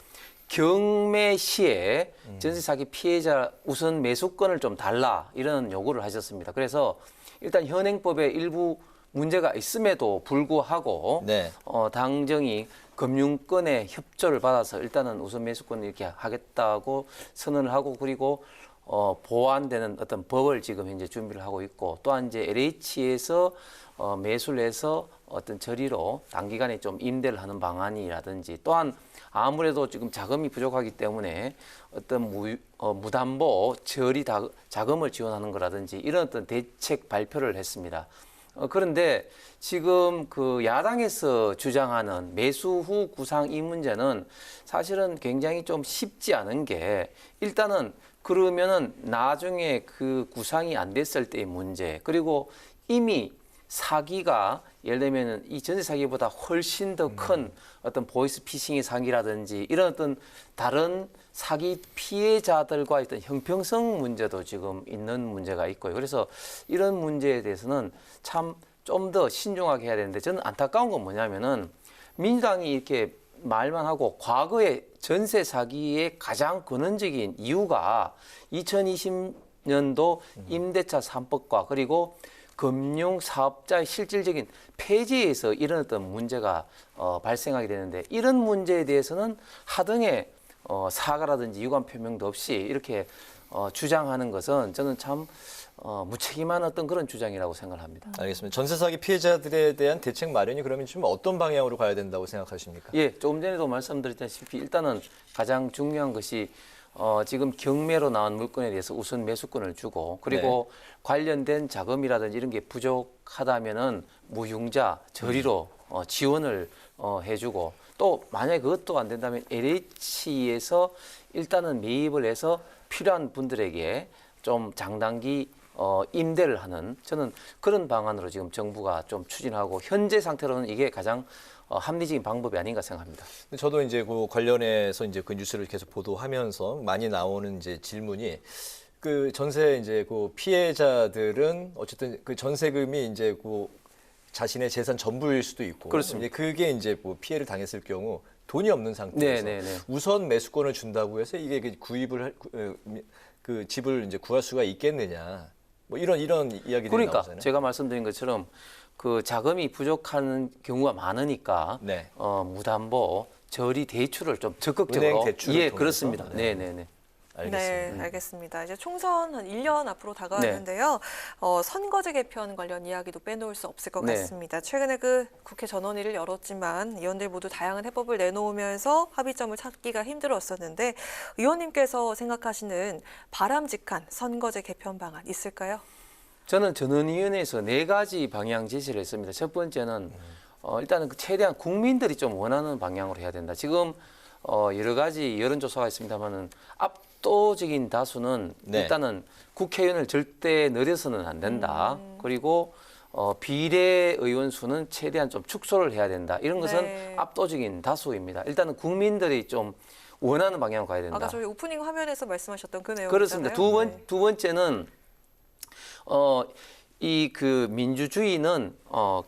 경매 시에 전세 사기 피해자 우선 매수권을 좀 달라 이런 요구를 하셨습니다. 그래서 일단 현행법에 일부 문제가 있음에도 불구하고 네. 당정이 금융권의 협조를 받아서 일단은 우선 매수권을 이렇게 하겠다고 선언을 하고 그리고 보완되는 어떤 법을 지금 현재 준비를 하고 있고 또한 이제 LH에서 매수를 해서 어떤 저리로 단기간에 좀 임대를 하는 방안이라든지 또한 아무래도 지금 자금이 부족하기 때문에 어떤 무담보 저리 자금을 지원하는 거라든지 이런 어떤 대책 발표를 했습니다. 그런데 지금 그 야당에서 주장하는 매수 후 구상 이 문제는 사실은 굉장히 좀 쉽지 않은 게 일단은 그러면은 나중에 그 구상이 안 됐을 때의 문제 그리고 이미 사기가 예를 들면 이 전세 사기보다 훨씬 더 큰 어떤 보이스 피싱의 사기라든지 이런 어떤 다른 사기 피해자들과 어떤 형평성 문제도 지금 있는 문제가 있고요. 그래서 이런 문제에 대해서는 참 좀 더 신중하게 해야 되는데 저는 안타까운 건 뭐냐면은 민주당이 이렇게 말만 하고 과거에 전세 사기의 가장 근원적인 이유가 2020년도 임대차 3법과 그리고 금융사업자의 실질적인 폐지에서 이런 어떤 문제가 발생하게 되는데 이런 문제에 대해서는 하등의 사과라든지 유감 표명도 없이 이렇게 주장하는 것은 저는 참 무책임한 어떤 그런 주장이라고 생각을 합니다. 알겠습니다. 전세 사기 피해자들에 대한 대책 마련이 그러면 좀 어떤 방향으로 가야 된다고 생각하십니까? 예, 조금 전에도 말씀드렸다시피 일단은 가장 중요한 것이 지금 경매로 나온 물건에 대해서 우선 매수권을 주고 그리고 관련된 자금이라든지 이런 게 부족하다면은 무융자 저리로 지원을 해주고 또 만약에 그것도 안 된다면 LH에서 일단은 매입을 해서 필요한 분들에게 좀 장단기 임대를 하는 저는 그런 방안으로 지금 정부가 좀 추진하고 현재 상태로는 이게 가장 합리적인 방법이 아닌가 생각합니다. 저도 이제 그 관련해서 이제 그 뉴스를 계속 보도하면서 많이 나오는 이제 질문이 그 전세 이제 그 피해자들은 어쨌든 그 전세금이 이제 그 자신의 재산 전부일 수도 있고 그렇습니다. 이제 그게 이제 뭐 피해를 당했을 경우 돈이 없는 상태에서 우선 매수권을 준다고 해서 이게 구입을 그 집을 이제 구할 수가 있겠느냐 뭐 이런 이야기들이 그러니까 나오잖아요. 제가 말씀드린 것처럼 그 자금이 부족한 경우가 많으니까 무담보 저리 대출을 좀 적극적으로 은행 대출을 통해서? 그렇습니다. 네네네. 네, 알겠습니다. 이제 총선 한 1년 앞으로 다가왔는데요. 선거제 개편 관련 이야기도 빼놓을 수 없을 것 같습니다. 최근에 그 국회 전원위를 열었지만 의원들 모두 다양한 해법을 내놓으면서 합의점을 찾기가 힘들었었는데 의원님께서 생각하시는 바람직한 선거제 개편 방안 있을까요? 저는 전원위원회에서 4가지 방향 제시를 했습니다. 첫 번째는 일단은 최대한 국민들이 좀 원하는 방향으로 해야 된다. 지금 여러 가지 여론조사가 있습니다만은 압도적인 다수는 일단은 국회의원을 절대 늘려서는 안 된다. 그리고 비례의원 수는 최대한 좀 축소를 해야 된다. 이런 것은 압도적인 다수입니다. 일단은 국민들이 좀 원하는 방향으로 가야 된다. 아까 저희 오프닝 화면에서 말씀하셨던 그 내용이잖아요. 그렇습니다. 두 번째는 이 그 민주주의는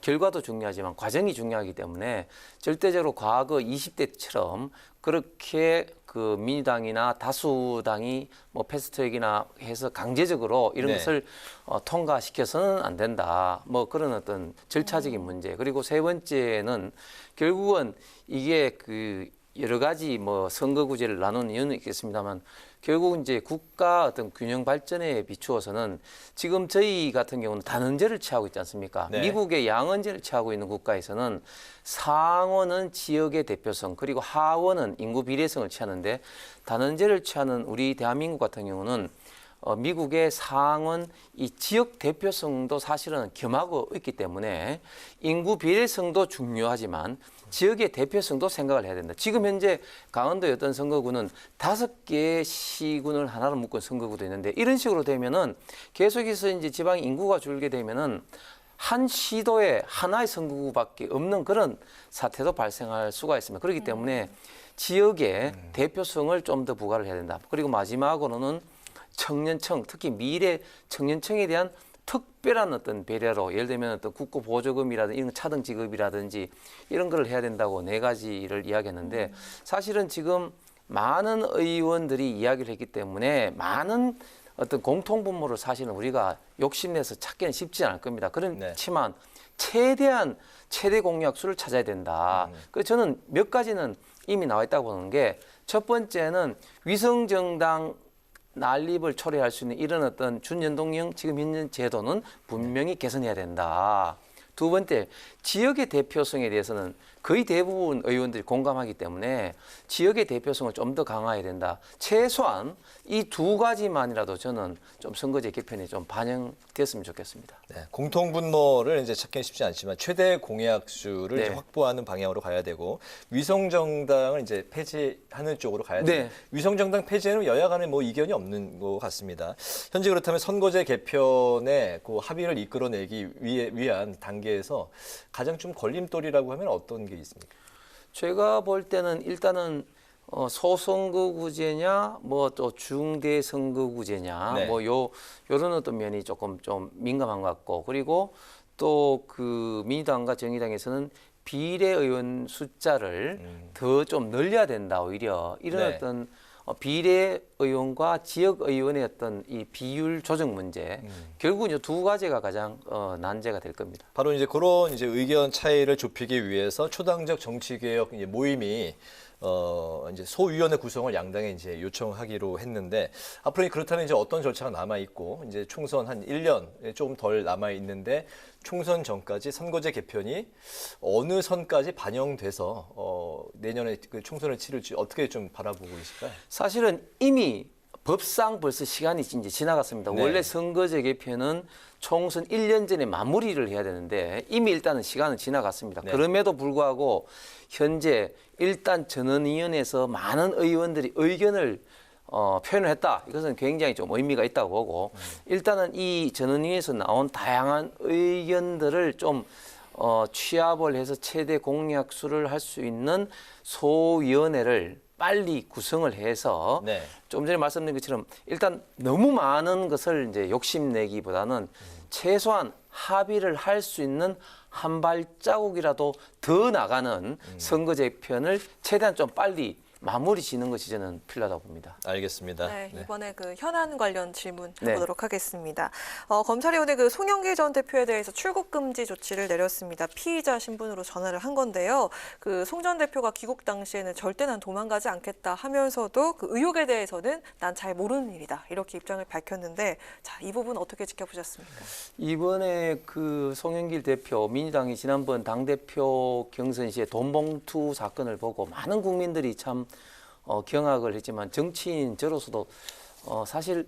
결과도 중요하지만 과정이 중요하기 때문에 절대적으로 과거 20대처럼 그렇게 그 민주당이나 다수당이 뭐 패스트트랙이나 해서 강제적으로 이런 것을 통과시켜서는 안 된다. 뭐 그런 어떤 절차적인 문제. 그리고 세 번째는 결국은 이게 그 여러 가지 뭐 선거구제를 나누는 이유는 있겠습니다만 결국 이제 국가 어떤 균형 발전에 비추어서는 지금 저희 같은 경우는 단원제를 취하고 있지 않습니까? 미국의 양원제를 취하고 있는 국가에서는 상원은 지역의 대표성 그리고 하원은 인구 비례성을 취하는데 단원제를 취하는 우리 대한민국 같은 경우는 미국의 상원 이 지역 대표성도 사실은 겸하고 있기 때문에 인구 비례성도 중요하지만 지역의 대표성도 생각을 해야 된다. 지금 현재 강원도 어떤 선거구는 5개의 시군을 하나로 묶은 선거구도 있는데 이런 식으로 되면은 계속해서 이제 지방 인구가 줄게 되면은 한 시도에 하나의 선거구밖에 없는 그런 사태도 발생할 수가 있습니다. 그렇기 때문에 지역의 대표성을 좀 더 부과를 해야 된다. 그리고 마지막으로는 청년청, 특히 미래 청년청에 대한 특별한 어떤 배려로 예를 들면 어떤 국고 보조금이라든지 이런 차등 지급이라든지 이런 걸 해야 된다고 4가지를 이야기했는데 사실은 지금 많은 의원들이 이야기를 했기 때문에 많은 어떤 공통분모를 사실은 우리가 욕심내서 찾기는 쉽지 않을 겁니다. 그렇지만 최대한 최대 공약수를 찾아야 된다. 그래서 저는 몇 가지는 이미 나와 있다고 보는 게 첫 번째는 위성정당 난립을 초래할 수 있는 이런 어떤 준연동형 지금 현재 제도는 분명히 개선해야 된다. 두 번째, 지역의 대표성에 대해서는 거의 대부분 의원들이 공감하기 때문에 지역의 대표성을 좀 더 강화해야 된다. 최소한 이 2가지만이라도 저는 좀 선거제 개편에 좀 반영됐으면 좋겠습니다. 공통분모를 이제 찾기는 쉽지 않지만 최대 공약수를 이제 확보하는 방향으로 가야 되고 위성정당을 이제 폐지하는 쪽으로 가야 돼요. 위성정당 폐지에는 여야 간에 뭐 이견이 없는 것 같습니다. 현재 그렇다면 선거제 개편에 그 합의를 이끌어내기 위한 단계에서 가장 좀 걸림돌이라고 하면 어떤 게 있습니까? 제가 볼 때는 일단은 소선거구제냐, 뭐 또 중대선거구제냐, 뭐 요런 어떤 면이 조금 좀 민감한 것 같고, 그리고 또 그 민주당과 정의당에서는 비례의원 숫자를 더 좀 늘려야 된다 오히려 이런 어떤 비례의원과 지역의원의 어떤 이 비율 조정 문제 결국 이 2가지가 가장 난제가 될 겁니다. 바로 이제 그런 이제 의견 차이를 좁히기 위해서 초당적 정치개혁 모임이 이제 소위원회 구성을 양당에 이제 요청하기로 했는데 앞으로 그렇다면 이제 어떤 절차가 남아 있고 이제 총선 한 1년 조금 덜 남아 있는데 총선 전까지 선거제 개편이 어느 선까지 반영돼서 내년에 그 총선을 치를지 어떻게 좀 바라보고 계실까요? 사실은 이미 법상 벌써 시간이 이제 지나갔습니다. 네. 원래 선거제 개편은 총선 1년 전에 마무리를 해야 되는데 이미 일단은 시간은 지나갔습니다. 네. 그럼에도 불구하고 현재 일단 전원위원회에서 많은 의원들이 의견을 표현을 했다. 이것은 굉장히 좀 의미가 있다고 보고 일단은 이 전원위에서 나온 다양한 의견들을 좀 취합을 해서 최대 공약수를 할 수 있는 소위원회를 빨리 구성을 해서 네. 좀 전에 말씀드린 것처럼 일단 너무 많은 것을 이제 욕심내기보다는 최소한 합의를 할 수 있는 한 발자국이라도 더 나가는 선거제 편을 최대한 좀 빨리 마무리 짓는 것이 저는 필요하다고 봅니다. 알겠습니다. 네, 이번에 그 현안 관련 질문 네. 해보도록 하겠습니다. 검찰이 오늘 그 송영길 전 대표에 대해서 출국 금지 조치를 내렸습니다. 피의자 신분으로 전화를 한 건데요. 그 송 전 대표가 귀국 당시에는 절대 난 도망가지 않겠다 하면서도 그 의혹에 대해서는 난 잘 모르는 일이다 이렇게 입장을 밝혔는데, 자, 이 부분 어떻게 지켜보셨습니까? 이번에 그 송영길 대표 민주당이 지난번 당대표 경선 시에 돈봉투 사건을 보고 많은 국민들이 참 경악을 했지만 정치인 저로서도 사실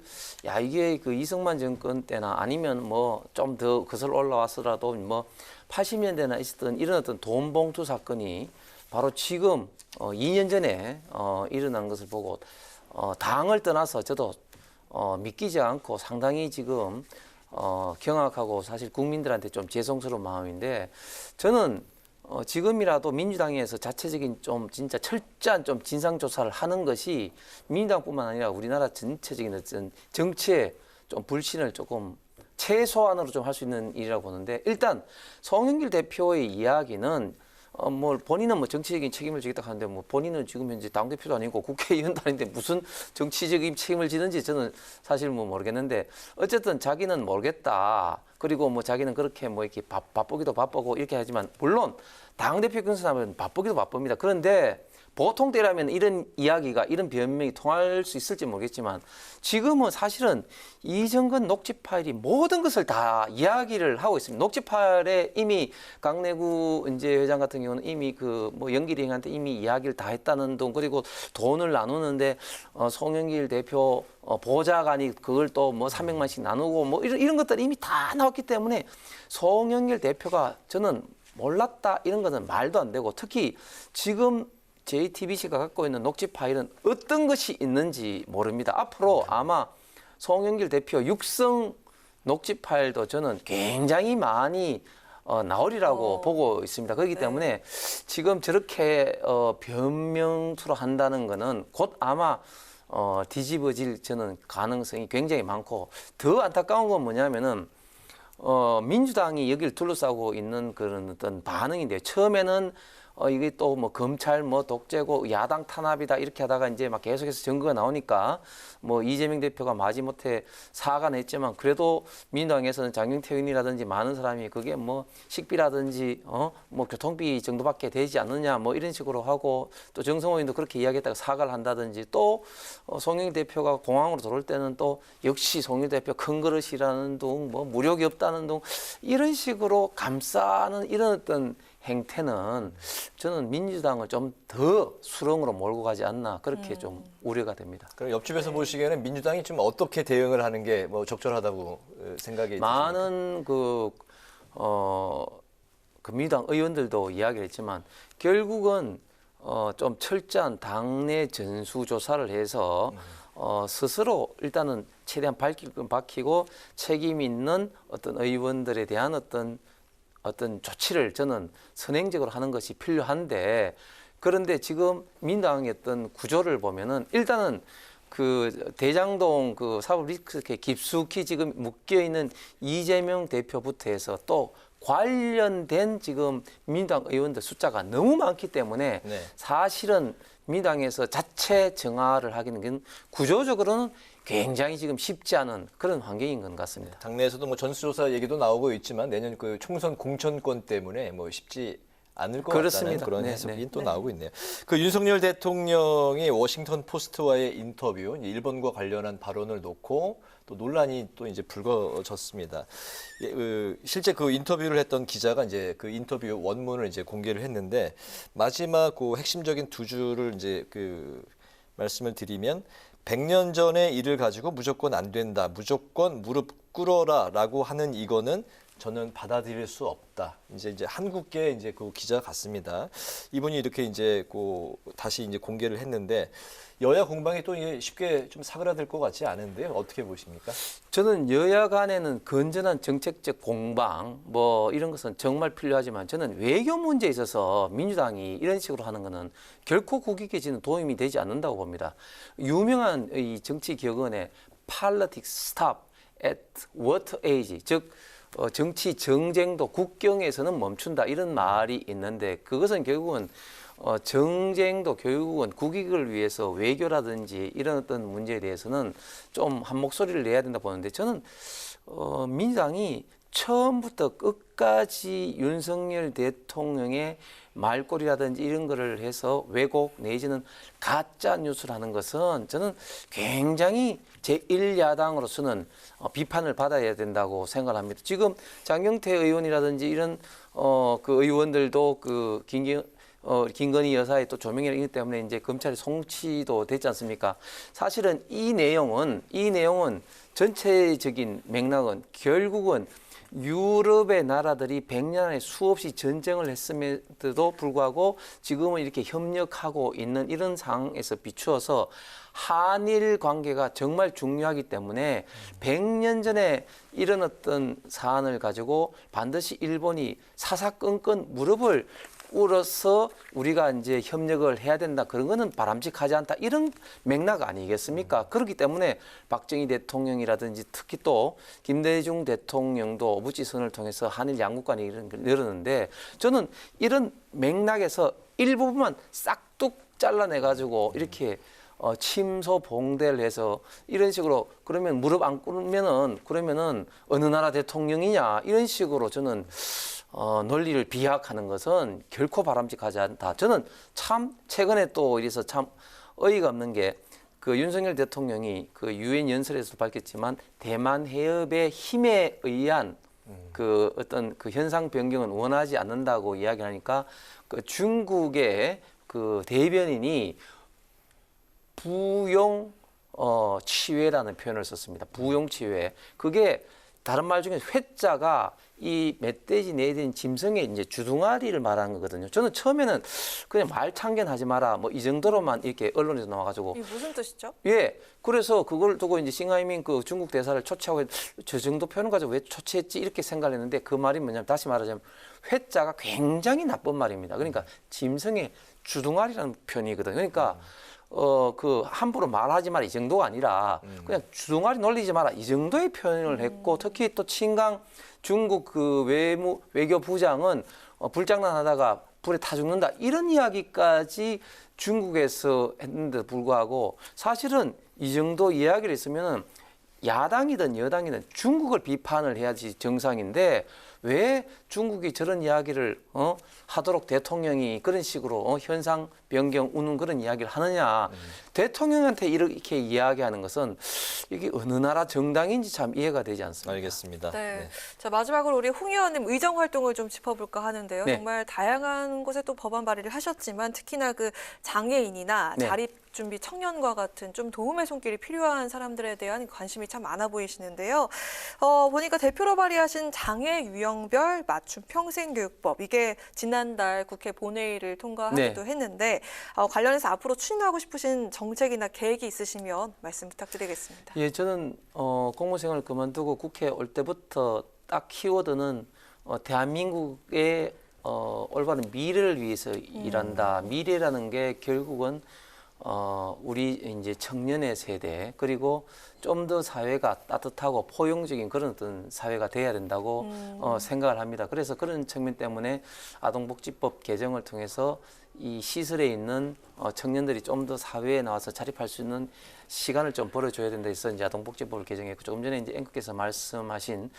이게 그 이승만 정권 때나 아니면 뭐 좀 더 거슬러 올라왔더라도 뭐 80년대나 있었던 이런 어떤 돈봉투 사건이 바로 지금 2년 전에 일어난 것을 보고 당을 떠나서 저도 믿기지 않고 상당히 지금 경악하고 사실 국민들한테 좀 죄송스러운 마음인데, 저는 지금이라도 민주당에서 자체적인 좀 진짜 철저한 좀 진상조사를 하는 것이 민주당뿐만 아니라 우리나라 전체적인 어떤 정치에 좀 불신을 조금 최소한으로 좀 할 수 있는 일이라고 보는데, 일단 송영길 대표의 이야기는 뭐 본인은 뭐 정치적인 책임을 지겠다 하는데 뭐 본인은 지금 현재 당대표도 아니고 국회의원도 아닌데 무슨 정치적인 책임을 지는지 저는 사실 뭐 모르겠는데, 어쨌든 자기는 모르겠다. 그리고 뭐 자기는 그렇게 뭐 이렇게 바쁘기도 바쁘고 이렇게 하지만, 물론 당대표 경선하면 바쁘기도 바쁩니다. 그런데 보통 때라면 이런 이야기가, 이런 변명이 통할 수 있을지 모르겠지만, 지금은 사실은 이정근 녹취 파일이 모든 것을 다 이야기를 하고 있습니다. 녹취 파일에 이미 강내구 이제 회장 같은 경우는 이미 그 뭐 영길이 형한테 이미 이야기를 다 했다는 등, 그리고 돈을 나누는데 송영길 대표 보좌관이 그걸 또 뭐 300만씩 나누고 뭐 이런 것들이 이미 다 나왔기 때문에 송영길 대표가 저는 몰랐다 이런 것은 말도 안 되고, 특히 지금 JTBC가 갖고 있는 녹취 파일은 어떤 것이 있는지 모릅니다. 앞으로 아마 송영길 대표 육성 녹취 파일도 저는 굉장히 많이 나오리라고 보고 있습니다. 그렇기 때문에 지금 저렇게 변명투로 한다는 거는 곧 아마 뒤집어질 저는 가능성이 굉장히 많고, 더 안타까운 건 뭐냐면은 민주당이 여기를 둘러싸고 있는 그런 어떤 반응인데, 처음에는 이게 또 뭐 검찰 뭐 독재고 야당 탄압이다 이렇게 하다가 이제 막 계속해서 증거가 나오니까 뭐 이재명 대표가 마지못해 사과는 했지만, 그래도 민주당에서는 장경태 의원이라든지 많은 사람이 그게 뭐 식비라든지 뭐 교통비 정도밖에 되지 않느냐 뭐 이런 식으로 하고, 또 정성호 의원도 그렇게 이야기했다가 사과를 한다든지, 또 송영길 대표가 공항으로 들어올 때는 또 역시 송영길 대표 큰 그릇이라는 둥, 뭐 무력이 없다는 둥, 이런 식으로 감싸는 이런 어떤 행태는 저는 민주당을 좀 더 수렁으로 몰고 가지 않나, 그렇게 좀 우려가 됩니다. 그럼 옆집에서 보시기에는 민주당이 좀 어떻게 대응을 하는 게 뭐 적절하다고 생각이 드십니까? 많은 그 민주당 의원들도 이야기를 했지만, 결국은 좀 철저한 당내 전수조사를 해서 스스로 일단은 최대한 밝힐 건 밝히고 책임 있는 어떤 의원들에 대한 어떤 조치를 저는 선행적으로 하는 것이 필요한데, 그런데 지금 민주당의 어떤 구조를 보면은 일단은 그 대장동 그 사법 리스크에 깊숙이 지금 묶여 있는 이재명 대표부터 해서 또 관련된 지금 민주당 의원들 숫자가 너무 많기 때문에 사실은 민주당에서 자체 정화를 하기는 건 구조적으로는 굉장히 지금 쉽지 않은 그런 환경인 것 같습니다. 당내에서도 뭐 전수조사 얘기도 나오고 있지만 내년 그 총선 공천권 때문에 뭐 쉽지 않을 것 그렇습니다. 같다는 그런 네, 해석이 네. 또 나오고 있네요. 그 윤석열 대통령이 워싱턴 포스트와의 인터뷰, 일본과 관련한 발언을 놓고 또 논란이 또 이제 불거졌습니다. 실제 그 인터뷰를 했던 기자가 이제 그 인터뷰 원문을 이제 공개를 했는데 마지막 그 핵심적인 두 줄을 이제 그 말씀을 드리면 100년 전의 일을 가지고 무조건 안 된다. 무조건 무릎 꿇어라라고 하는 이거는 저는 받아들일 수 없다. 이제 한국계 이제 그 기자 같습니다. 이분이 이렇게 이제 그 다시 이제 공개를 했는데 여야 공방이 또 이게 쉽게 좀 사그라들 것 같지 않은데요. 어떻게 보십니까? 저는 여야 간에는 건전한 정책적 공방 뭐 이런 것은 정말 필요하지만 저는 외교 문제에 있어서 민주당이 이런 식으로 하는 것은 결코 국익에 도움이 되지 않는다고 봅니다. 유명한 이 정치 격언에 Politics stop at what age, 즉 정치 정쟁도 국경에서는 멈춘다 이런 말이 있는데 그것은 결국은 정쟁도 결국은 국익을 위해서 외교라든지 이런 어떤 문제에 대해서는 좀 한 목소리를 내야 된다 보는데 저는 민주당이 처음부터 끝까지 윤석열 대통령의 말꼬리라든지 이런 거를 해서 왜곡 내지는 가짜 뉴스를 하는 것은 저는 굉장히 제1야당으로서는 비판을 받아야 된다고 생각을 합니다. 지금 장경태 의원이라든지 이런 그 의원들도 그 김건희 여사의 또 조명이기 때문에 이제 검찰이 송치도 됐지 않습니까? 사실은 이 내용은 전체적인 맥락은 결국은 유럽의 나라들이 100년 안에 수없이 전쟁을 했음에도 불구하고 지금은 이렇게 협력하고 있는 이런 상황에서 비추어서 한일 관계가 정말 중요하기 때문에 100년 전에 이런 어떤 사안을 가지고 반드시 일본이 사사건건 무릎을 꿇어서 우리가 이제 협력을 해야 된다. 그런 거는 바람직하지 않다. 이런 맥락 아니겠습니까? 그렇기 때문에 박정희 대통령이라든지 특히 또 김대중 대통령도 오부지선을 통해서 한일 양국 간에 이런 걸 열었는데 저는 이런 맥락에서 일부분만 싹둑 잘라내가지고 이렇게 침소봉대를 해서 이런 식으로 그러면 무릎 안 꿇으면은 그러면은 어느 나라 대통령이냐 이런 식으로 저는 논리를 비약하는 것은 결코 바람직하지 않다. 저는 참 최근에 또 이래서 참 어이가 없는 게 그 윤석열 대통령이 그 유엔 연설에서 밝혔지만 대만 해협의 힘에 의한 그 어떤 그 현상 변경은 원하지 않는다고 이야기하니까 그 중국의 그 대변인이 부용 치외라는 표현을 썼습니다. 부용 치외. 그게 다른 말 중에 회자가 이 멧돼지 내린 짐승의 이제 주둥아리를 말하는 거거든요. 저는 처음에는 그냥 말 참견하지 마라 뭐 이 정도로만 이렇게 언론에서 나와가지고 이게 무슨 뜻이죠? 예, 그래서 그걸 두고 이제 싱하이밍 그 중국 대사를 초치하고 저 정도 표현 가지고 왜 초치했지 이렇게 생각을 했는데 그 말이 뭐냐면 다시 말하자면 회자가 굉장히 나쁜 말입니다. 그러니까 짐승의 주둥아리라는 표현이거든요. 그러니까 그 함부로 말하지 마라 이 정도가 아니라 그냥 주둥아리 놀리지 마라 이 정도의 표현을 했고 특히 또 친강 중국 그 외교부장은 불장난하다가 불에 타 죽는다 이런 이야기까지 중국에서 했는데도 불구하고 사실은 이 정도 이야기를 했으면은 야당이든 여당이든 중국을 비판을 해야지 정상인데 왜 중국이 저런 이야기를 하도록 대통령이 그런 식으로 현상 변경 우는 그런 이야기를 하느냐. 대통령한테 이렇게 이야기하는 것은 이게 어느 나라 정당인지 참 이해가 되지 않습니다. 알겠습니다. 네. 자, 마지막으로 우리 홍 의원님 의정 활동을 좀 짚어볼까 하는데요. 네. 정말 다양한 곳에 또 법안 발의를 하셨지만 특히나 그 장애인이나 네. 자립준비 청년과 같은 좀 도움의 손길이 필요한 사람들에 대한 관심이 참 많아 보이시는데요. 보니까 대표로 발의하신 장애 유형별 맞춤 평생교육법 이게 지난달 국회 본회의를 통과하기도 네. 했는데 관련해서 앞으로 추진하고 싶으신 정책이나 계획이 있으시면 말씀 부탁드리겠습니다. 예, 저는 공무생활을 그만두고 국회에 올 때부터 딱 키워드는 대한민국의 올바른 미래를 위해서 일한다. 미래라는 게 결국은 우리 이제 청년의 세대 그리고 좀 더 사회가 따뜻하고 포용적인 그런 어떤 사회가 돼야 된다고 생각을 합니다. 그래서 그런 측면 때문에 아동복지법 개정을 통해서 이 시설에 있는 청년들이 좀 더 사회에 나와서 자립할 수 있는 시간을 좀 벌어줘야 된다 해서 이제 아동복지법을 개정했고, 조금 전에 이제 앵커께서 말씀하신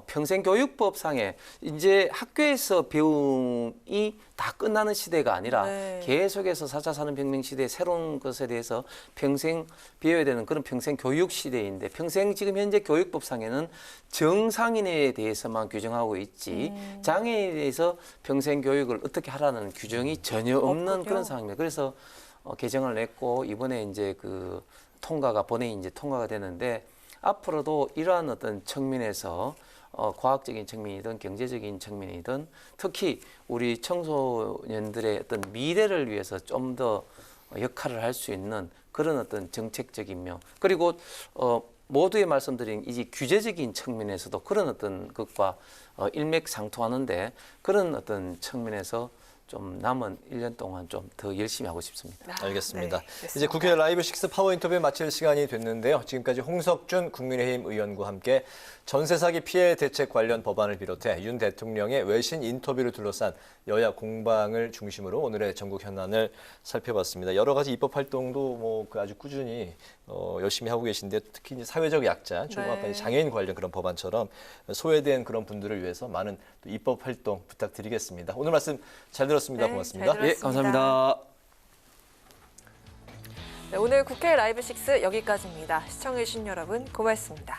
평생교육법상에 이제 학교에서 배움이 다 끝나는 시대가 아니라 계속해서 4차 산업혁명 시대의 새로운 것에 대해서 평생 배워야 되는 그런 평생교육 시대인데, 평생 지금 현재 교육법상에는 정상인에 대해서만 규정하고 있지 장애인에 대해서 평생교육을 어떻게 하라는 규정이 전혀 없는 그런 상황입니다. 그래서 개정을 냈고 이번에 이제 그 본회의 이제 통과가 되는데, 앞으로도 이러한 어떤 측면에서 과학적인 측면이든 경제적인 측면이든 특히 우리 청소년들의 어떤 미래를 위해서 좀 더 역할을 할 수 있는 그런 어떤 정책적인 면, 그리고 모두의 말씀드린 이 규제적인 측면에서도 그런 어떤 것과 일맥상통하는데, 그런 어떤 측면에서 좀 남은 1년 동안 좀 더 열심히 하고 싶습니다. 알겠습니다. 이제 국회 라이브 6 파워 인터뷰 마칠 시간이 됐는데요. 지금까지 홍석준 국민의힘 의원과 함께 전세 사기 피해 대책 관련 법안을 비롯해 윤 대통령의 외신 인터뷰를 둘러싼 여야 공방을 중심으로 오늘의 전국 현안을 살펴봤습니다. 여러 가지 입법 활동도 아주 꾸준히 열심히 하고 계신데, 특히 이제 사회적 약자, 중고학과 장애인 관련 그런 법안처럼 소외된 그런 분들을 위해서 많은 또 입법 활동 부탁드리겠습니다. 오늘 말씀 잘 들었습니다. 고맙습니다. 잘 들었습니다. 감사합니다. 네, 오늘 국회 라이브 6 여기까지입니다. 시청해주신 여러분 고맙습니다.